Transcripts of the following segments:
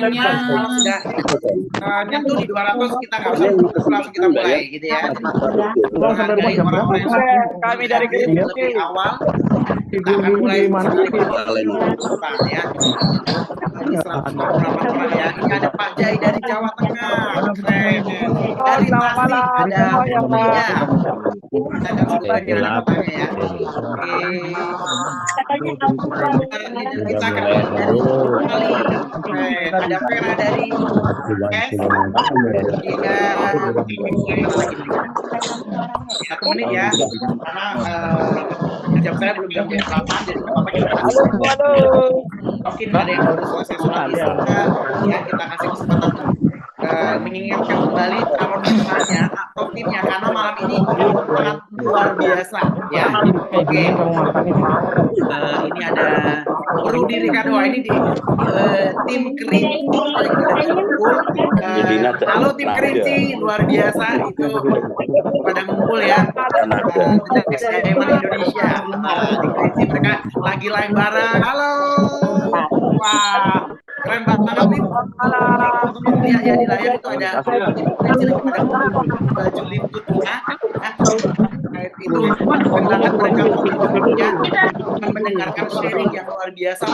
semuanya. Kalau sudah nyentuh di 200 kita nggak usah langsung kita mulai gitu ya. Menghargai orang-orang yang kami dari lebih awal kita akan mulai ya. Jadi 148 orang ya. Ini ada Pak Jai dari Jawa Tengah. Keren. Dari Tasik ada Buminya. Kita akan sebutkan namanya ya. Oke. Kita akan dari Bali. Ada Vera dari S. Satu menit ya. Karena jam saya belum jam 8, jadi apa kita mungkin ada yang baru selesai sholat isya ya, kita kasih kesempatan mengingatkan kembali calon pemenangnya atau timnya karena malam ini sangat luar biasa ya. Oke. Ini ada Rudi Ricardo, ini di tim Kerinci lagi pada ngumpul. Halo tim Kerinci, luar biasa itu pada ngumpul ya. Diamond Indonesia di Kerinci mereka lagi live bareng. Halo. Wah, keren banget nih. Lihat ya di layar itu ada baju liputnya. Itu keren banget mereka mendengarkan sharing yang luar biasa.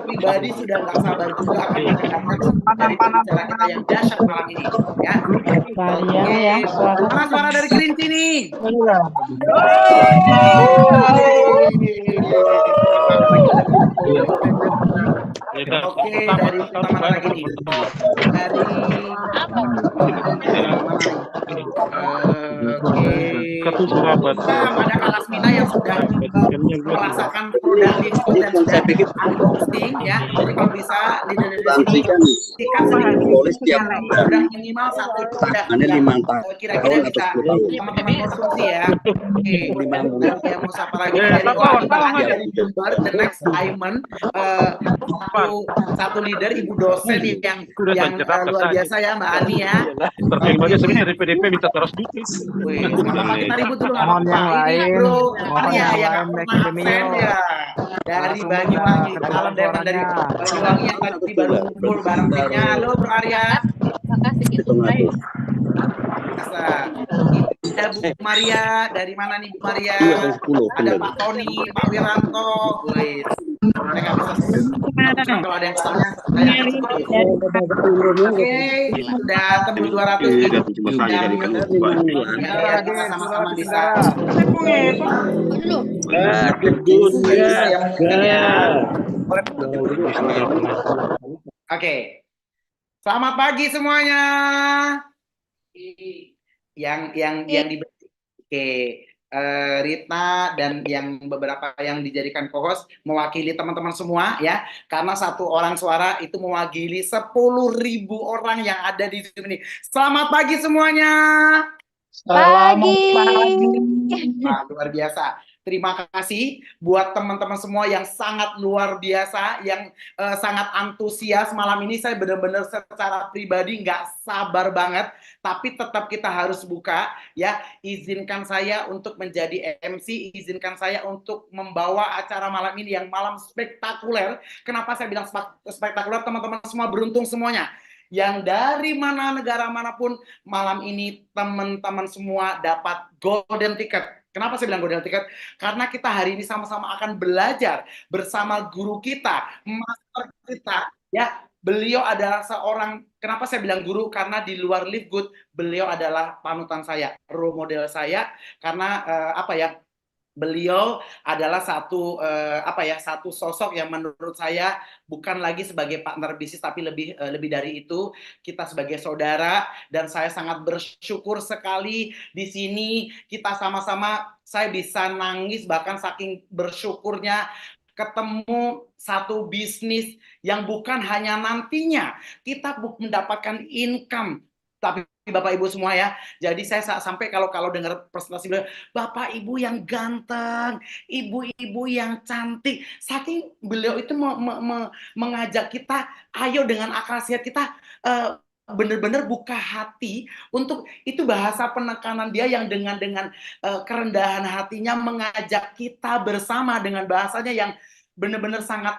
Pribadi sudah nggak sabar juga akan mendengarkan dari pembicara kita yang dahsyat malam ini ya. Mana suara dari Kerinci nih? Oke, dari mana lagi nih? Dari ada Kalasmina yang sudah merasakan produk itu dan sudah unboxing ya. Jadi kalau bisa di sini tiket sudah minimal satu produk kira-kira bisa teman-teman konsumsi ya. Oke, yang mau siapa lagi dari Jumbar The Next Diamond, satu leader ibu dosen yang luar biasa ya Mbak Ani ya. Terus sebenarnya DPDP minta terus dikit. Kita ribut dulu nggak apa-apa. Ini Bro Arya yang pernah absen ya dari Banyuwangi, calon Diamond dari Banyuwangi yang tadi baru kumpul bareng timnya. Halo Bro Arya. Ada Bu Maria, dari mana nih Bu Maria? Ada Pak Tony, Pak Wiranto. Mereka bisa kalau ada yang tanya. Oke, sudah tembus 200 kita sama-sama bisa. Oke. Selamat pagi semuanya. Yang di Rita dan yang beberapa yang dijadikan co-host mewakili teman-teman semua ya, karena satu orang suara itu mewakili 10.000 orang yang ada di sini. Selamat pagi semuanya. Pagi. Nah, luar biasa. Terima kasih buat teman-teman semua yang sangat luar biasa, yang sangat antusias malam ini. Saya benar-benar secara pribadi nggak sabar banget, tapi tetap kita harus buka ya. Izinkan saya untuk menjadi MC, izinkan saya untuk membawa acara malam ini yang malam spektakuler. Kenapa saya bilang spektakuler? Teman-teman semua beruntung semuanya. Yang dari mana negara manapun malam ini teman-teman semua dapat golden ticket. Kenapa saya bilang golden ticket? Karena kita hari ini sama-sama akan belajar bersama guru kita, master kita ya. Beliau adalah seorang, kenapa saya bilang guru? Karena di luar Live Good, beliau adalah panutan saya, role model saya, karena beliau adalah satu satu sosok yang menurut saya bukan lagi sebagai partner bisnis, tapi lebih dari itu, kita sebagai saudara. Dan saya sangat bersyukur sekali di sini kita sama-sama, saya bisa nangis bahkan saking bersyukurnya ketemu satu bisnis yang bukan hanya nantinya kita mendapatkan income, tapi Bapak Ibu semua ya. Jadi saya sampai kalau dengar presentasi beliau, Bapak Ibu yang ganteng, ibu-ibu yang cantik, saking beliau itu mengajak kita, ayo dengan akal sehat kita benar-benar buka hati untuk itu. Bahasa penekanan dia yang dengan kerendahan hatinya mengajak kita bersama dengan bahasanya yang benar-benar sangat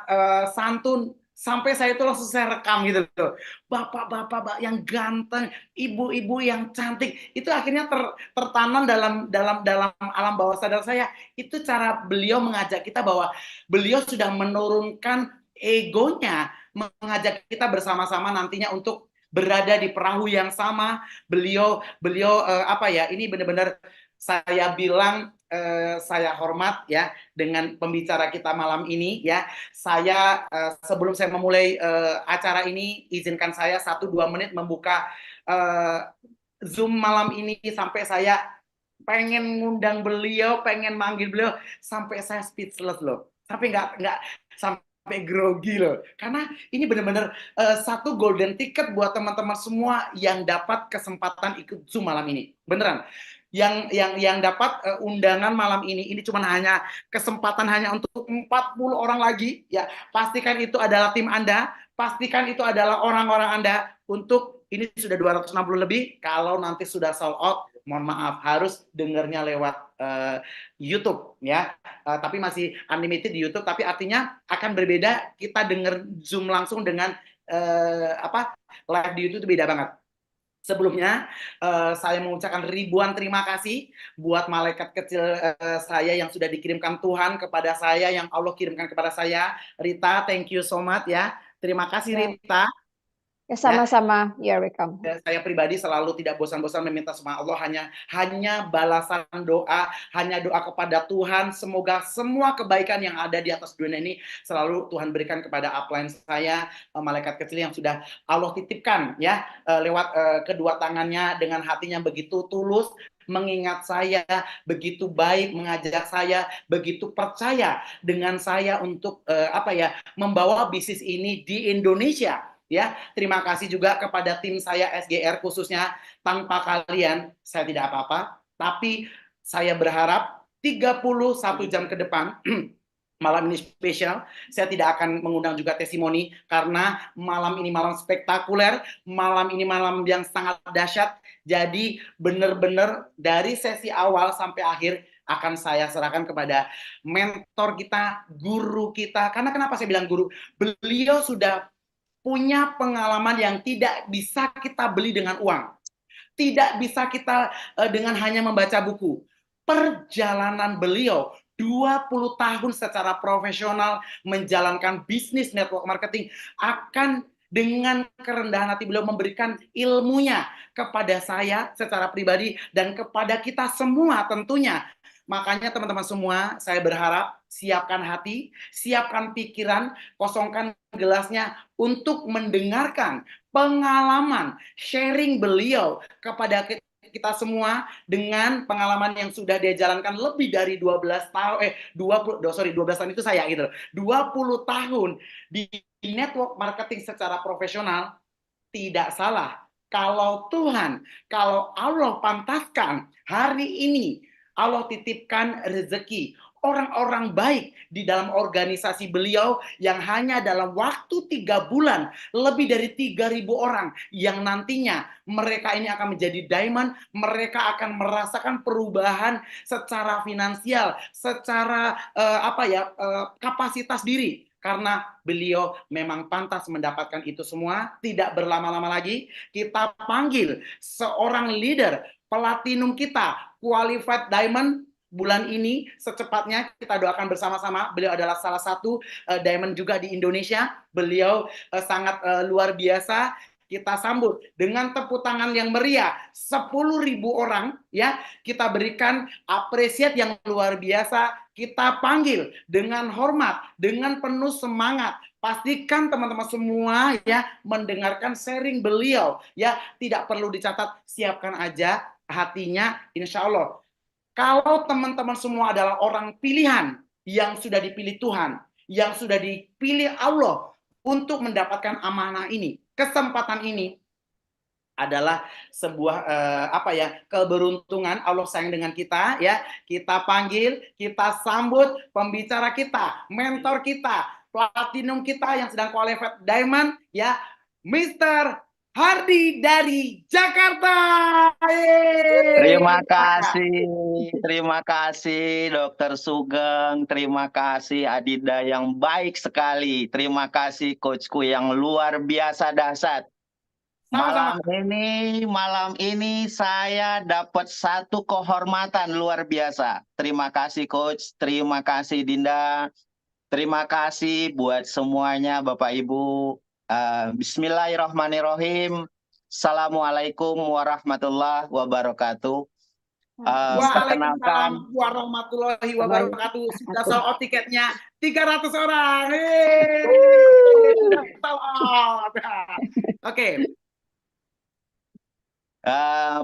santun, Sampai saya itu langsung saya rekam gitu loh. Bapak-bapak yang ganteng, ibu-ibu yang cantik, itu akhirnya tertanam dalam alam bawah sadar saya. Itu cara beliau mengajak kita bahwa beliau sudah menurunkan egonya, mengajak kita bersama-sama nantinya untuk berada di perahu yang sama. Beliau apa ya? Ini benar-benar saya bilang saya hormat ya dengan pembicara kita malam ini ya. Saya sebelum saya memulai acara ini, izinkan saya 1-2 menit membuka Zoom malam ini sampai saya pengen ngundang beliau, pengen manggil beliau sampai saya speechless loh. Tapi nggak sampai grogi loh. Karena ini benar-benar satu golden ticket buat teman-teman semua yang dapat kesempatan ikut Zoom malam ini. Beneran. Yang dapat undangan malam ini cuma hanya kesempatan hanya untuk 40 orang lagi ya. Pastikan itu adalah tim Anda, pastikan itu adalah orang-orang Anda. Untuk ini sudah 260 lebih. Kalau nanti sudah sold out, mohon maaf harus dengarnya lewat YouTube ya. Tapi masih unlimited di YouTube, tapi artinya akan berbeda. Kita dengar Zoom langsung dengan live di YouTube itu beda banget. Sebelumnya saya mengucapkan ribuan terima kasih buat malaikat kecil saya yang sudah dikirimkan Tuhan kepada saya, yang Allah kirimkan kepada saya. Rita, thank you so much ya. Terima kasih Rita. Ya, sama-sama. You're welcome. Saya pribadi selalu tidak bosan-bosan meminta sama Allah hanya balasan doa, hanya doa kepada Tuhan. Semoga semua kebaikan yang ada di atas dunia ini selalu Tuhan berikan kepada upline saya, malaikat kecil yang sudah Allah titipkan ya lewat kedua tangannya dengan hatinya begitu tulus, mengingat saya, begitu baik, mengajak saya, begitu percaya dengan saya untuk membawa bisnis ini di Indonesia. Ya, terima kasih juga kepada tim saya SGR khususnya. Tanpa kalian saya tidak apa-apa, tapi saya berharap 31 jam ke depan malam ini spesial. Saya tidak akan mengundang juga testimoni karena malam ini malam spektakuler, malam ini malam yang sangat dahsyat. Jadi benar-benar dari sesi awal sampai akhir akan saya serahkan kepada mentor kita, guru kita. Karena kenapa saya bilang guru? Beliau sudah punya pengalaman yang tidak bisa kita beli dengan uang. Tidak bisa kita dengan hanya membaca buku. Perjalanan beliau 20 tahun secara profesional menjalankan bisnis network marketing akan dengan kerendahan hati beliau memberikan ilmunya kepada saya secara pribadi dan kepada kita semua tentunya. Makanya teman-teman semua, saya berharap siapkan hati, siapkan pikiran, kosongkan gelasnya untuk mendengarkan pengalaman sharing beliau kepada kita semua dengan pengalaman yang sudah dia jalankan lebih dari 12 tahun 12 tahun itu saya gitu. 20 tahun di network marketing secara profesional. Tidak salah kalau Tuhan, kalau Allah pantaskan hari ini Allah titipkan rezeki orang-orang baik di dalam organisasi beliau yang hanya dalam waktu 3 bulan lebih dari 3.000 orang yang nantinya mereka ini akan menjadi diamond, mereka akan merasakan perubahan secara finansial, secara kapasitas diri. Karena beliau memang pantas mendapatkan itu semua. Tidak berlama-lama lagi, kita panggil seorang leader platinum kita, qualified diamond bulan ini secepatnya. Kita doakan bersama-sama. Beliau adalah salah satu diamond juga di Indonesia. Beliau sangat luar biasa. Kita sambut dengan tepuk tangan yang meriah 10.000 orang ya. Kita berikan apresiat yang luar biasa. Kita panggil dengan hormat, dengan penuh semangat. Pastikan teman-teman semua ya mendengarkan sharing beliau ya. Tidak perlu dicatat, siapkan aja hatinya, insya Allah. Kalau teman-teman semua adalah orang pilihan yang sudah dipilih Tuhan, yang sudah dipilih Allah untuk mendapatkan amanah ini, kesempatan ini adalah sebuah keberuntungan. Allah sayang dengan kita ya. Kita panggil, kita sambut pembicara kita, mentor kita, platinum kita yang sedang qualified diamond ya, Mr. Hardi dari Jakarta. Terima kasih Dokter Sugeng, terima kasih Adida yang baik sekali, terima kasih coachku yang luar biasa dahsyat. Sama-sama. Malam ini saya dapat satu kehormatan luar biasa. Terima kasih coach, terima kasih Dinda, terima kasih buat semuanya Bapak Ibu. Bismillahirrahmanirrahim. Assalamualaikum warahmatullahi wabarakatuh. Perkenalkan, Waalaikumsalam warahmatullahi wabarakatuh. Sudah sold out tiketnya 300 orang. Sudah sold out. Oke.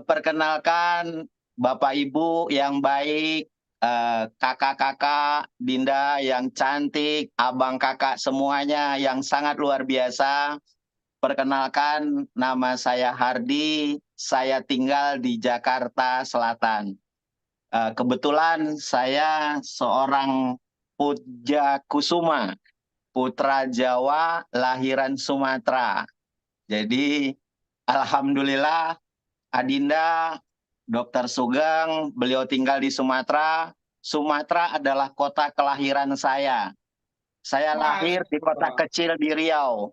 Perkenalkan Bapak Ibu yang baik, kakak-kakak, Dinda yang cantik, abang kakak semuanya yang sangat luar biasa. Perkenalkan, nama saya Hardi, saya tinggal di Jakarta Selatan. Kebetulan saya seorang Puja Kusuma, putra Jawa, lahiran Sumatera. Jadi, alhamdulillah, Adinda, Dokter Sugeng, beliau tinggal di Sumatera. Sumatera adalah kota kelahiran saya. Saya lahir di kota kecil di Riau.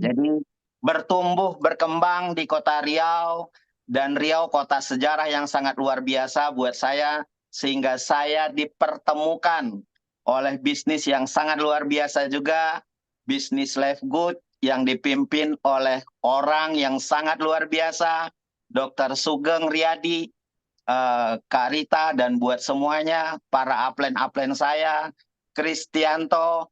Jadi bertumbuh, berkembang di kota Riau, dan Riau kota sejarah yang sangat luar biasa buat saya, sehingga saya dipertemukan oleh bisnis yang sangat luar biasa juga, bisnis Life Good yang dipimpin oleh orang yang sangat luar biasa, Dr. Sugeng Riyadi, Kak Rita, dan buat semuanya, para upline-upline saya, Kristianto,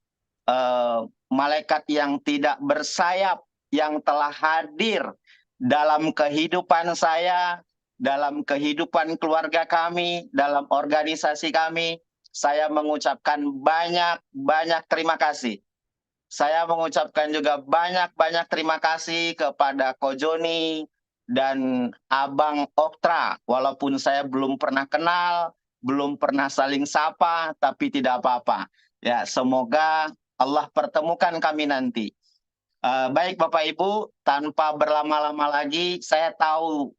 malaikat yang tidak bersayap, yang telah hadir dalam kehidupan saya, dalam kehidupan keluarga kami, dalam organisasi kami. Saya mengucapkan banyak terima kasih. Saya mengucapkan juga banyak terima kasih kepada Ko Joni dan Abang Oktra. Walaupun saya belum pernah kenal, belum pernah saling sapa, tapi tidak apa-apa. Ya, semoga Allah pertemukan kami nanti. Baik Bapak Ibu, tanpa berlama-lama lagi, saya tahu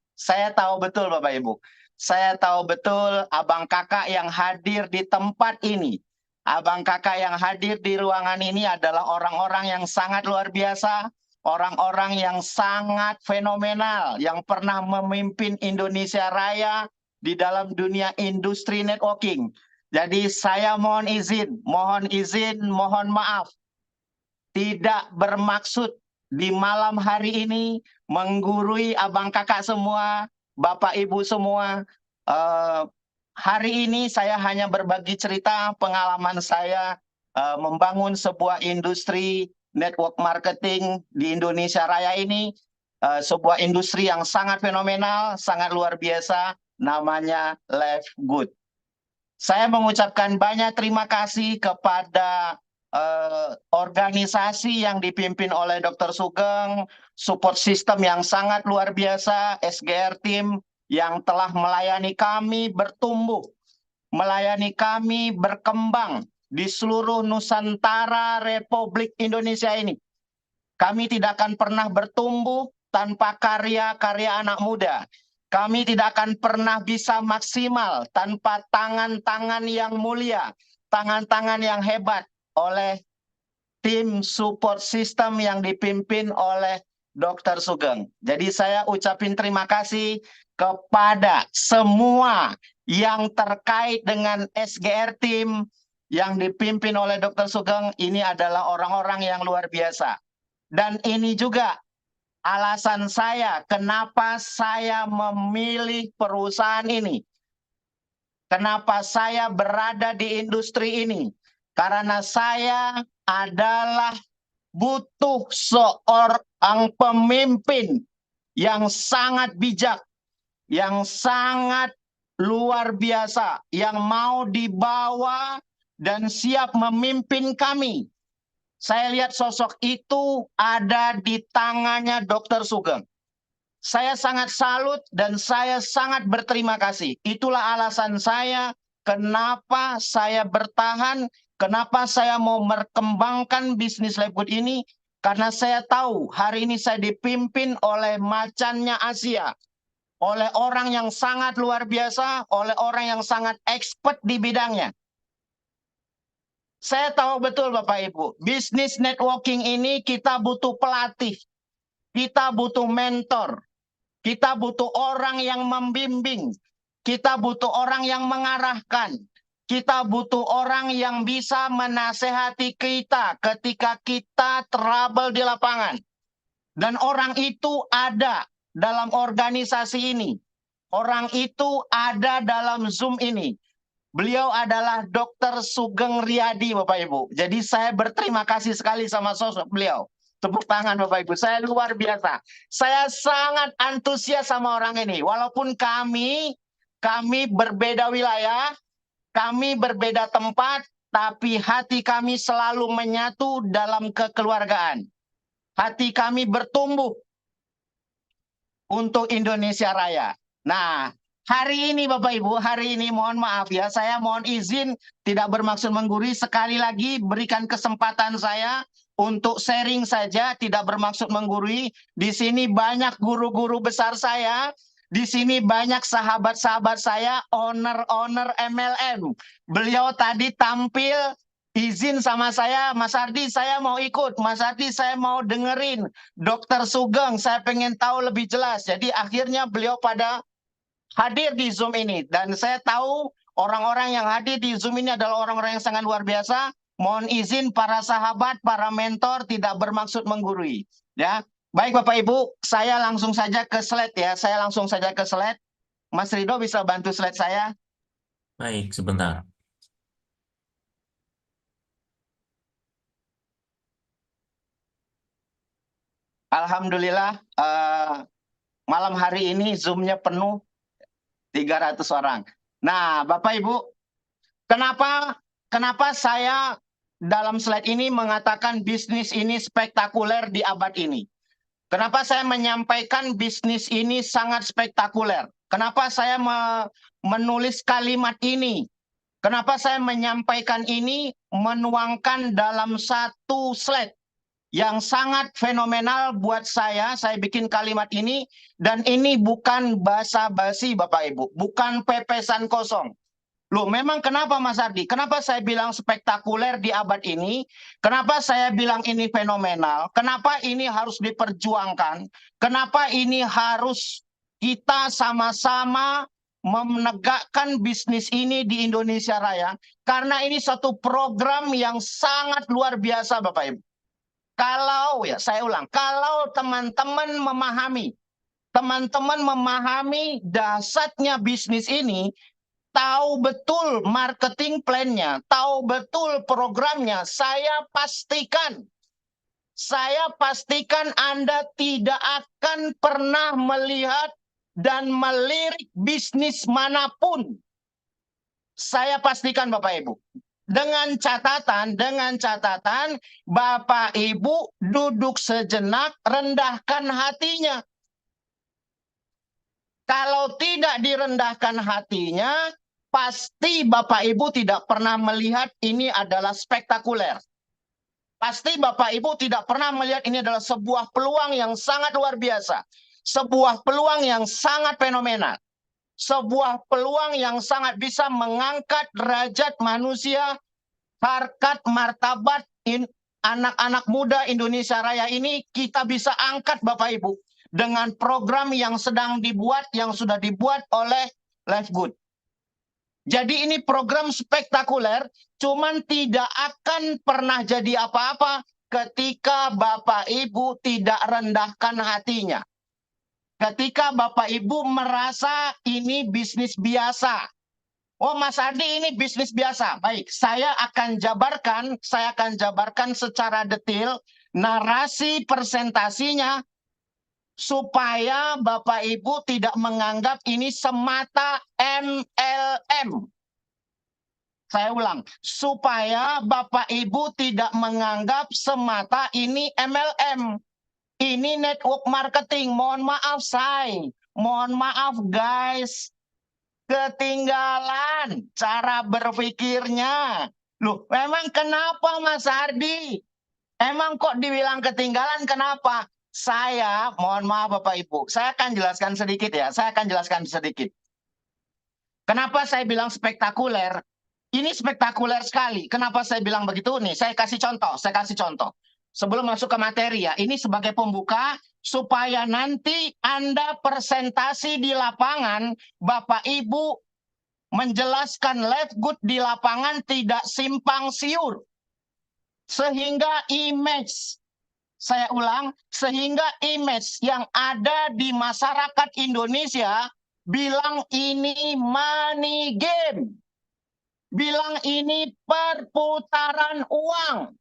betul Bapak Ibu. Saya tahu betul abang kakak yang hadir di tempat ini. Abang kakak yang hadir di ruangan ini adalah orang-orang yang sangat luar biasa, orang-orang yang sangat fenomenal, yang pernah memimpin Indonesia Raya di dalam dunia industri networking. Jadi saya mohon izin, mohon maaf, tidak bermaksud di malam hari ini menggurui abang kakak semua, Bapak Ibu semua. Hari ini saya hanya berbagi cerita pengalaman saya membangun sebuah industri network marketing di Indonesia Raya ini, sebuah industri yang sangat fenomenal, sangat luar biasa, namanya Life Good. Saya mengucapkan banyak terima kasih kepada organisasi yang dipimpin oleh Dr. Sugeng, support system yang sangat luar biasa, SGR Team yang telah melayani kami bertumbuh, melayani kami berkembang di seluruh Nusantara Republik Indonesia ini. Kami tidak akan pernah bertumbuh tanpa karya-karya anak muda. Kami tidak akan pernah bisa maksimal tanpa tangan-tangan yang mulia, tangan-tangan yang hebat oleh tim support system yang dipimpin oleh Dr. Sugeng. Jadi saya ucapin terima kasih kepada semua yang terkait dengan SGR Team yang dipimpin oleh Dr. Sugeng. Ini adalah orang-orang yang luar biasa. Dan ini juga alasan saya kenapa saya memilih perusahaan ini. Kenapa saya berada di industri ini. Karena saya adalah butuh seorang pemimpin yang sangat bijak, yang sangat luar biasa, yang mau dibawa dan siap memimpin kami. Saya lihat sosok itu ada di tangannya Dr. Sugeng. Saya sangat salut dan saya sangat berterima kasih. Itulah alasan saya kenapa saya bertahan, kenapa saya mau berkembangkan bisnis Life Good ini, Karena saya tahu hari ini saya dipimpin oleh macannya Asia. Oleh orang yang sangat luar biasa, oleh orang yang sangat expert di bidangnya. Saya tahu betul Bapak Ibu, bisnis networking ini kita butuh pelatih, kita butuh mentor, kita butuh orang yang membimbing, kita butuh orang yang mengarahkan, kita butuh orang yang bisa menasehati kita ketika kita trouble di lapangan. Dan orang itu ada dalam organisasi ini. Orang itu ada dalam Zoom ini. Beliau adalah Dr. Sugeng Riyadi, Bapak Ibu. Jadi saya berterima kasih sekali sama sosok beliau. Tepuk tangan Bapak Ibu, saya luar biasa. Saya sangat antusias sama orang ini. Walaupun kami berbeda wilayah, kami berbeda tempat, tapi hati kami selalu menyatu dalam kekeluargaan. Hati kami bertumbuh untuk Indonesia Raya. Nah, hari ini Bapak Ibu, hari ini mohon maaf ya, saya mohon izin tidak bermaksud menggurui. Sekali lagi berikan kesempatan saya untuk sharing saja, tidak bermaksud menggurui. Di sini banyak guru-guru besar saya, di sini banyak sahabat-sahabat saya, owner-owner MLM. Beliau tadi tampil, izin sama saya, Mas Ardi saya mau ikut, Mas Ardi saya mau dengerin, Dr. Sugeng saya pengen tahu lebih jelas. Jadi akhirnya beliau pada hadir di Zoom ini. Dan saya tahu orang-orang yang hadir di Zoom ini adalah orang-orang yang sangat luar biasa. Mohon izin para sahabat, para mentor tidak bermaksud menggurui. Ya, baik Bapak Ibu, saya langsung saja ke slide ya. Saya langsung saja ke slide. Mas Rido bisa bantu slide saya? Baik, sebentar. Alhamdulillah, malam hari ini Zoom-nya penuh 300 orang. Nah, Bapak Ibu, kenapa saya dalam slide ini mengatakan bisnis ini spektakuler di abad ini? Kenapa saya menyampaikan bisnis ini sangat spektakuler? Kenapa saya menulis kalimat ini? Kenapa saya menyampaikan ini, menuangkan dalam satu slide yang sangat fenomenal buat saya bikin kalimat ini, dan ini bukan basa-basi Bapak Ibu, bukan pepesan kosong. Loh, memang kenapa Mas Ardi? Kenapa saya bilang spektakuler di abad ini? Kenapa saya bilang ini fenomenal? Kenapa ini harus diperjuangkan? Kenapa ini harus kita sama-sama menegakkan bisnis ini di Indonesia Raya? Karena ini satu program yang sangat luar biasa Bapak Ibu. Kalau, ya saya ulang, kalau teman-teman memahami dasarnya bisnis ini, tahu betul marketing plan-nya, tahu betul programnya, saya pastikan Anda tidak akan pernah melihat dan melirik bisnis manapun. Saya pastikan Bapak Ibu. Dengan catatan, Bapak Ibu duduk sejenak, rendahkan hatinya. Kalau tidak direndahkan hatinya, pasti Bapak Ibu tidak pernah melihat ini adalah spektakuler. Pasti Bapak Ibu tidak pernah melihat ini adalah sebuah peluang yang sangat luar biasa. Sebuah peluang yang sangat fenomenal. Sebuah peluang yang sangat bisa mengangkat derajat manusia, harkat martabat anak-anak muda Indonesia Raya ini kita bisa angkat Bapak Ibu dengan program yang sedang dibuat, yang sudah dibuat oleh Lifegood. Jadi ini program spektakuler, cuman tidak akan pernah jadi apa-apa ketika Bapak Ibu tidak rendahkan hatinya. Ketika Bapak Ibu merasa ini bisnis biasa. Oh Mas Ardi ini bisnis biasa. Baik, saya akan jabarkan secara detail narasi presentasinya supaya Bapak Ibu tidak menganggap ini semata MLM. Saya ulang, supaya Bapak Ibu tidak menganggap semata ini MLM. Ini network marketing. Mohon maaf mohon maaf guys, ketinggalan cara berpikirnya. Loh, memang kenapa Mas Ardi? Emang kok dibilang ketinggalan, kenapa? Saya, mohon maaf Bapak Ibu, saya akan jelaskan sedikit ya, saya akan jelaskan sedikit. Kenapa saya bilang spektakuler? Ini spektakuler sekali. Kenapa saya bilang begitu? Nih, saya kasih contoh. Sebelum masuk ke materi ya, ini sebagai pembuka, supaya nanti Anda presentasi di lapangan, Bapak Ibu menjelaskan live good di lapangan tidak simpang siur. Sehingga image, saya ulang, sehingga image yang ada di masyarakat Indonesia bilang ini money game, bilang ini perputaran uang,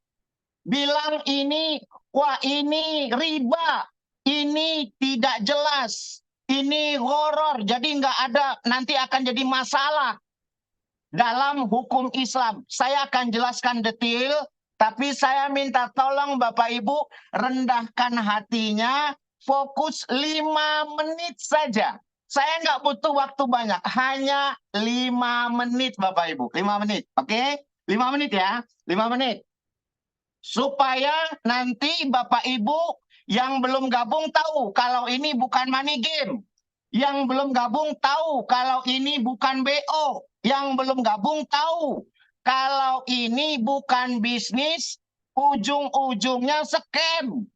bilang ini, wah ini riba, ini tidak jelas, ini horor, jadi nggak ada, nanti akan jadi masalah dalam hukum Islam. Saya akan jelaskan detail, tapi saya minta tolong Bapak Ibu rendahkan hatinya, fokus 5 menit saja. Saya nggak butuh waktu banyak, hanya 5 menit Bapak Ibu, 5 menit, oke? 5 menit ya, 5 menit. Supaya nanti Bapak Ibu yang belum gabung tahu kalau ini bukan money game. Yang belum gabung tahu kalau ini bukan BO. Yang belum gabung tahu kalau ini bukan bisnis, ujung-ujungnya scam.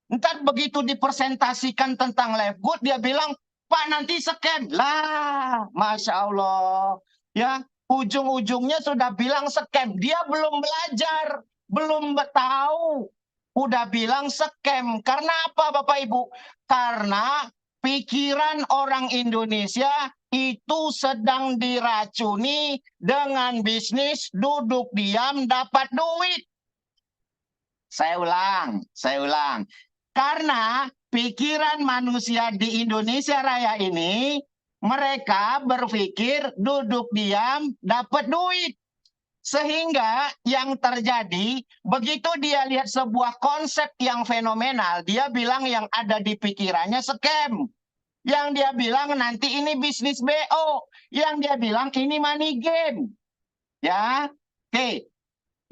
Ntar begitu dipresentasikan tentang live good, dia bilang, Pak nanti scam. Lah, Masya Allah. Ya, ujung-ujungnya sudah bilang scam. Dia belum belajar, belum tahu. Udah bilang scam. Karena apa Bapak Ibu? Karena pikiran orang Indonesia itu sedang diracuni dengan bisnis duduk diam dapat duit. Saya ulang. Karena pikiran manusia di Indonesia Raya ini, mereka berpikir duduk diam dapat duit. Sehingga yang terjadi, begitu dia lihat sebuah konsep yang fenomenal, dia bilang yang ada di pikirannya scam. Yang dia bilang nanti ini bisnis BO. Yang dia bilang ini money game. Ya, oke.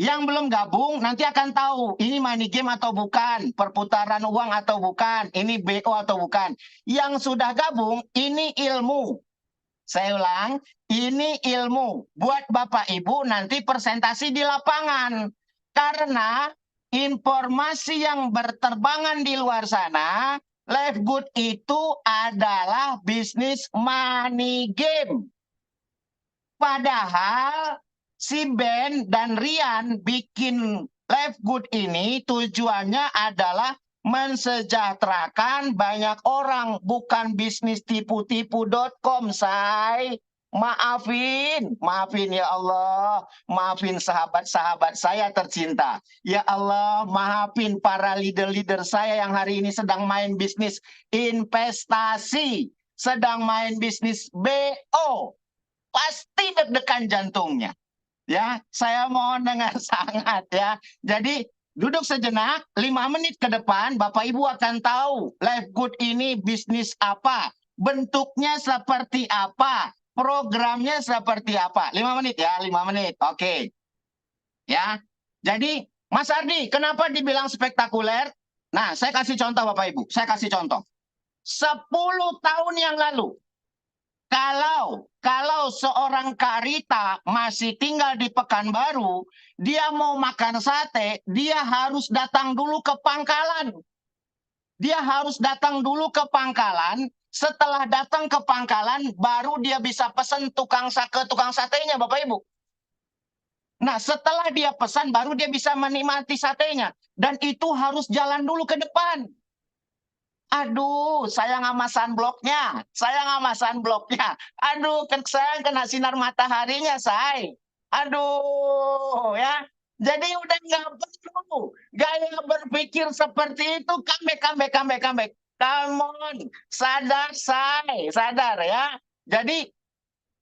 Yang belum gabung nanti akan tahu ini money game atau bukan, perputaran uang atau bukan, ini BO atau bukan. Yang sudah gabung, ini ilmu. Saya ulang, ini ilmu. Buat Bapak Ibu nanti presentasi di lapangan. Karena informasi yang berterbangan di luar sana, live good itu adalah bisnis money game. Padahal si Ben dan Rian bikin live good ini tujuannya adalah mensejahterakan banyak orang, bukan bisnis tipu-tipu.com, say. Maafin ya Allah, maafin sahabat-sahabat saya tercinta. Ya Allah, maafin para leader-leader saya yang hari ini sedang main bisnis investasi, sedang main bisnis BO. Pasti deg-degan jantungnya. Ya, saya mohon dengan sangat ya. Jadi duduk sejenak, 5 menit ke depan Bapak Ibu akan tahu live good ini bisnis apa, bentuknya seperti apa, programnya seperti apa. 5 menit ya, 5 menit. Oke. Ya. Jadi Mas Ardi, kenapa dibilang spektakuler? Nah, saya kasih contoh Bapak Ibu, saya kasih contoh. 10 tahun yang lalu, kalau seorang Karita masih tinggal di Pekanbaru, dia mau makan sate, dia harus datang dulu ke pangkalan. Dia harus datang dulu ke pangkalan, setelah datang ke pangkalan, baru dia bisa pesan ke tukang satenya, Bapak Ibu. Nah, setelah dia pesan, baru dia bisa menikmati satenya. Dan itu harus jalan dulu ke depan. Aduh, saya nggak masang bloknya. Aduh, saya kena sinar mataharinya, say. Aduh, ya. Jadi udah nggak perlu gaya berpikir seperti itu. Comeback. Come on, sadar, say. Sadar ya. Jadi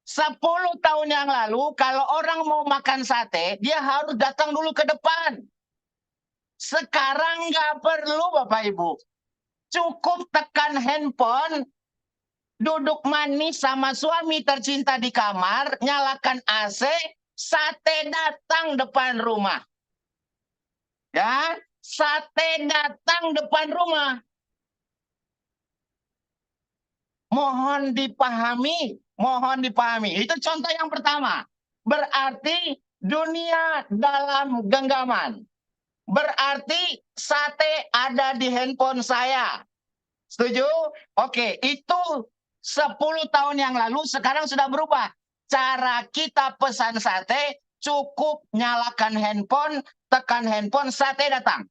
10 tahun yang lalu, kalau orang mau makan sate, dia harus datang dulu ke depan. Sekarang nggak perlu, Bapak Ibu. Cukup tekan handphone, duduk manis sama suami tercinta di kamar, nyalakan AC, sate datang depan rumah. Ya, sate datang depan rumah. Mohon dipahami, mohon dipahami. Itu contoh yang pertama. Berarti dunia dalam genggaman. Berarti sate ada di handphone saya. Setuju? Oke, itu 10 tahun yang lalu, sekarang sudah berubah. Cara kita pesan sate, cukup nyalakan handphone, tekan handphone, sate datang.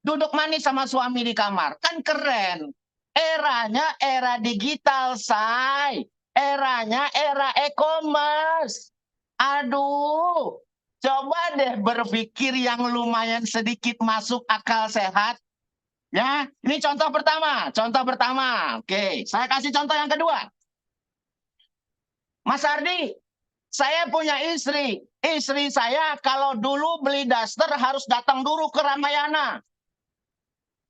Duduk manis sama suami di kamar. Kan keren. Eranya era digital, say. Eranya era e-commerce. Aduh, coba deh berpikir yang lumayan sedikit masuk akal sehat. Ya, ini contoh pertama. Contoh pertama. Oke, saya kasih contoh yang kedua. Mas Ardi, saya punya istri. Istri saya kalau dulu beli daster harus datang dulu ke Ramayana.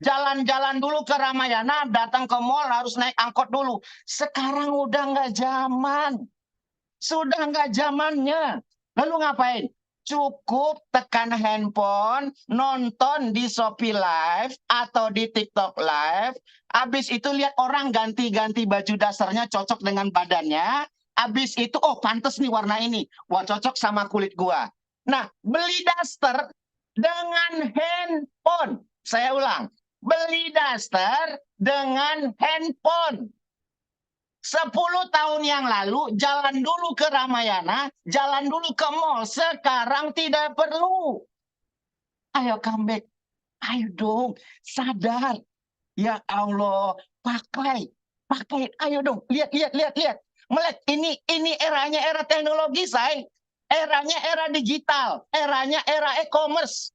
Jalan-jalan dulu ke Ramayana, datang ke mall harus naik angkot dulu. Sekarang udah nggak zaman. Sudah nggak zamannya. Lalu ngapain? Cukup tekan handphone, nonton di Shopee Live atau di TikTok Live. Habis itu lihat orang ganti-ganti baju dasarnya cocok dengan badannya. Habis itu, oh pantes nih warna ini. Wah cocok sama kulit gua. Nah, beli daster dengan handphone. Saya ulang. Beli daster dengan handphone. 10 tahun yang lalu, jalan dulu ke Ramayana, jalan dulu ke mall. Sekarang tidak perlu. Ayo comeback. Ayo dong, sadar. Ya Allah, pakai. Ayo dong, lihat. Melek, ini eranya era teknologi, say. Eranya era digital. Eranya era e-commerce.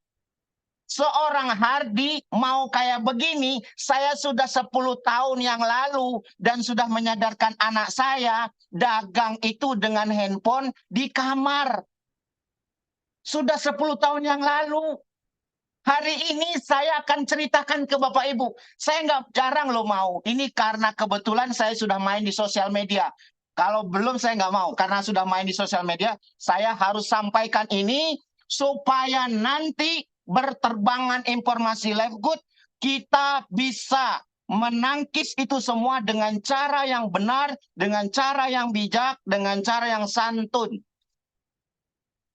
Seorang Hardi mau kayak begini, saya sudah 10 tahun yang lalu dan sudah menyadarkan anak saya dagang itu dengan handphone di kamar. Sudah 10 tahun yang lalu. Hari ini saya akan ceritakan ke Bapak Ibu. Saya nggak jarang loh mau. Ini karena kebetulan saya sudah main di sosial media. Kalau belum saya nggak mau. Karena sudah main di sosial media, saya harus sampaikan ini supaya nanti berterbangan informasi live good, kita bisa menangkis itu semua dengan cara yang benar, dengan cara yang bijak, dengan cara yang santun.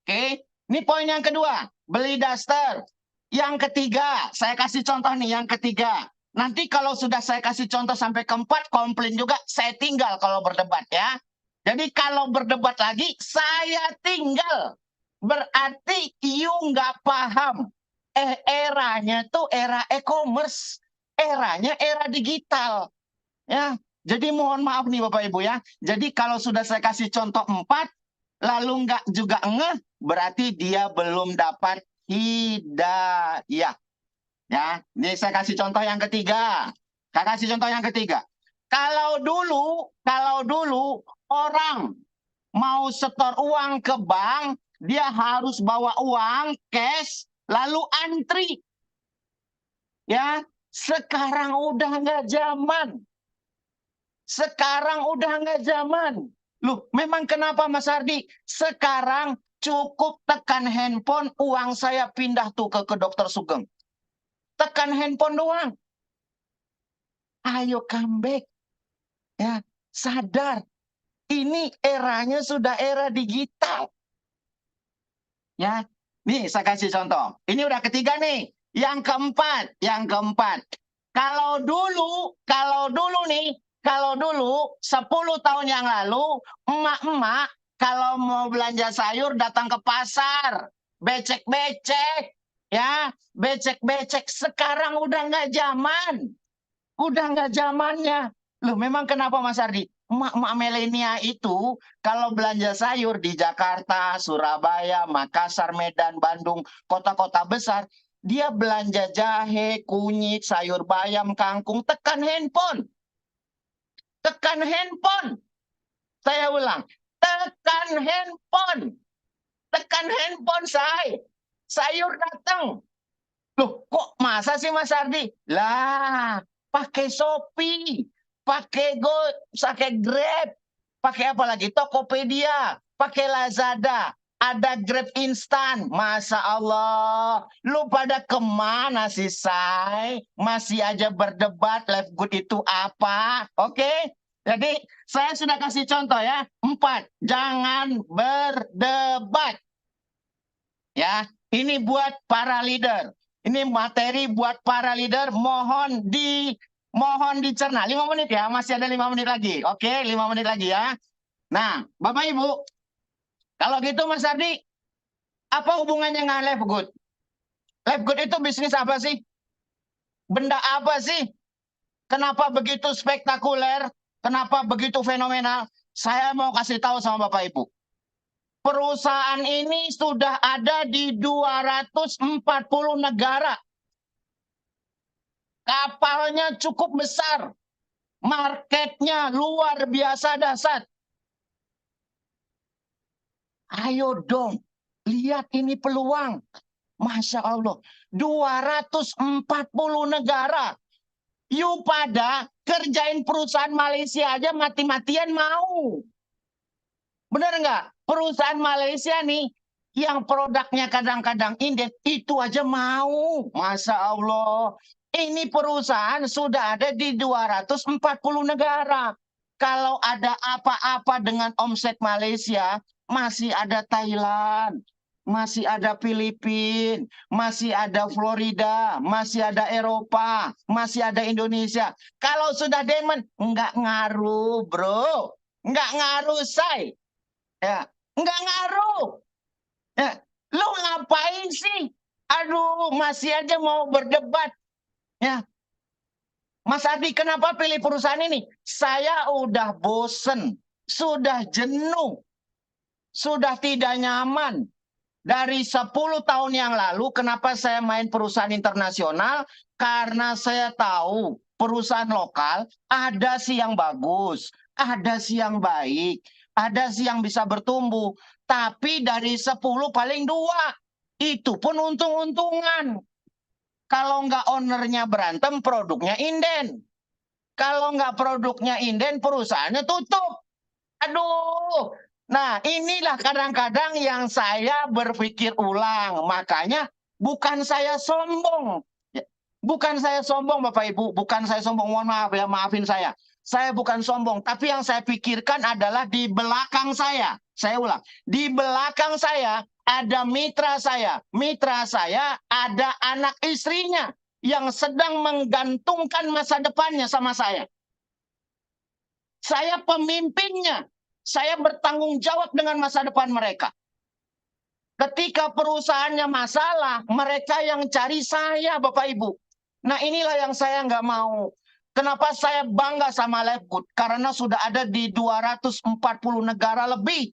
Oke, ini poin yang kedua, beli daster. Yang ketiga, saya kasih contoh nih, yang ketiga. Nanti kalau sudah saya kasih contoh sampai keempat, komplain juga, saya tinggal kalau berdebat ya. Jadi kalau berdebat lagi, saya tinggal. Berarti you nggak paham. Eranya tuh era e-commerce, eranya era digital. Ya, jadi mohon maaf nih Bapak Ibu ya. Jadi kalau sudah saya kasih contoh 4, lalu nggak juga ngeh, berarti dia belum dapat hidayah. Ya, ini saya kasih contoh yang ketiga. Kalau dulu orang mau setor uang ke bank, dia harus bawa uang cash lalu antri. Ya, sekarang udah nggak zaman. Loh, memang kenapa Mas Ardi? Sekarang cukup tekan handphone, uang saya pindah tuh ke Dr. Sugeng. Tekan handphone doang. Ayo comeback. Ya, sadar. Ini eranya sudah era digital. Ya, nih saya kasih contoh. Ini udah ketiga nih. Yang keempat. Kalau dulu 10 tahun yang lalu, emak-emak kalau mau belanja sayur datang ke pasar, becek-becek, ya, becek-becek. Sekarang udah nggak zamannya. Loh, memang kenapa Mas Ardi? Emak-emak milenial itu kalau belanja sayur di Jakarta, Surabaya, Makassar, Medan, Bandung, kota-kota besar, dia belanja jahe, kunyit, sayur bayam, kangkung, tekan handphone. Saya ulang, tekan handphone saya. Sayur datang. Loh, kok masa sih Mas Ardi? Lah, pakai Shopee, pakai Grab, pakai apa lagi? Tokopedia, pakai Lazada. ada Grab instan. Masya Allah. Lu pada kemana sih, Say? Masih aja berdebat live good itu apa? Oke? Jadi saya sudah kasih contoh ya. 4, jangan berdebat. Ya, ini buat para leader. Ini materi buat para leader. Mohon dicerna. 5 menit ya, masih ada 5 menit lagi. Oke, 5 menit lagi ya. Nah, Bapak Ibu, kalau gitu Mas Ardi, apa hubungannya dengan Live Good? Live Good itu bisnis apa sih? Benda apa sih? Kenapa begitu spektakuler? Kenapa begitu fenomenal? Saya mau kasih tahu sama Bapak Ibu. Perusahaan ini sudah ada di 240 negara. Kapalnya cukup besar. Marketnya luar biasa dahsyat. Ayo dong, lihat ini peluang. Masya Allah, 240 negara. You pada kerjain perusahaan Malaysia aja mati-matian mau. Benar nggak? Perusahaan Malaysia nih, yang produknya kadang-kadang inden, itu aja mau. Masya Allah. Ini perusahaan sudah ada di 240 negara. Kalau ada apa-apa dengan omset Malaysia, masih ada Thailand, masih ada Filipina, masih ada Florida, masih ada Eropa, masih ada Indonesia. Kalau sudah diamond, nggak ngaruh, bro. Nggak ngaruh, Say. Ya, nggak ngaruh. Ya, lu ngapain sih? Aduh, masih aja mau berdebat. Ya, Mas Adi, kenapa pilih perusahaan ini? Saya udah bosen, sudah jenuh, sudah tidak nyaman. Dari 10 tahun yang lalu, kenapa saya main perusahaan internasional? Karena saya tahu perusahaan lokal ada sih yang bagus, ada sih yang baik, ada sih yang bisa bertumbuh. Tapi dari 10 paling 2. Itu pun untung-untungan. Kalau nggak ownernya berantem, produknya inden. Kalau nggak produknya inden, perusahaannya tutup. Aduh. Nah, inilah kadang-kadang yang saya berpikir ulang. Makanya bukan saya sombong. Bukan saya sombong, Bapak Ibu. Bukan saya sombong. Mohon maaf ya, maafin saya. Saya bukan sombong. Tapi yang saya pikirkan adalah di belakang saya. Saya ulang. Di belakang saya ada mitra saya. Mitra saya ada anak istrinya yang sedang menggantungkan masa depannya sama saya. Saya pemimpinnya. Saya bertanggung jawab dengan masa depan mereka. Ketika perusahaannya masalah, mereka yang cari saya, Bapak Ibu. Nah, inilah yang saya nggak mau. Kenapa saya bangga sama Live Good? Karena sudah ada di 240 negara lebih.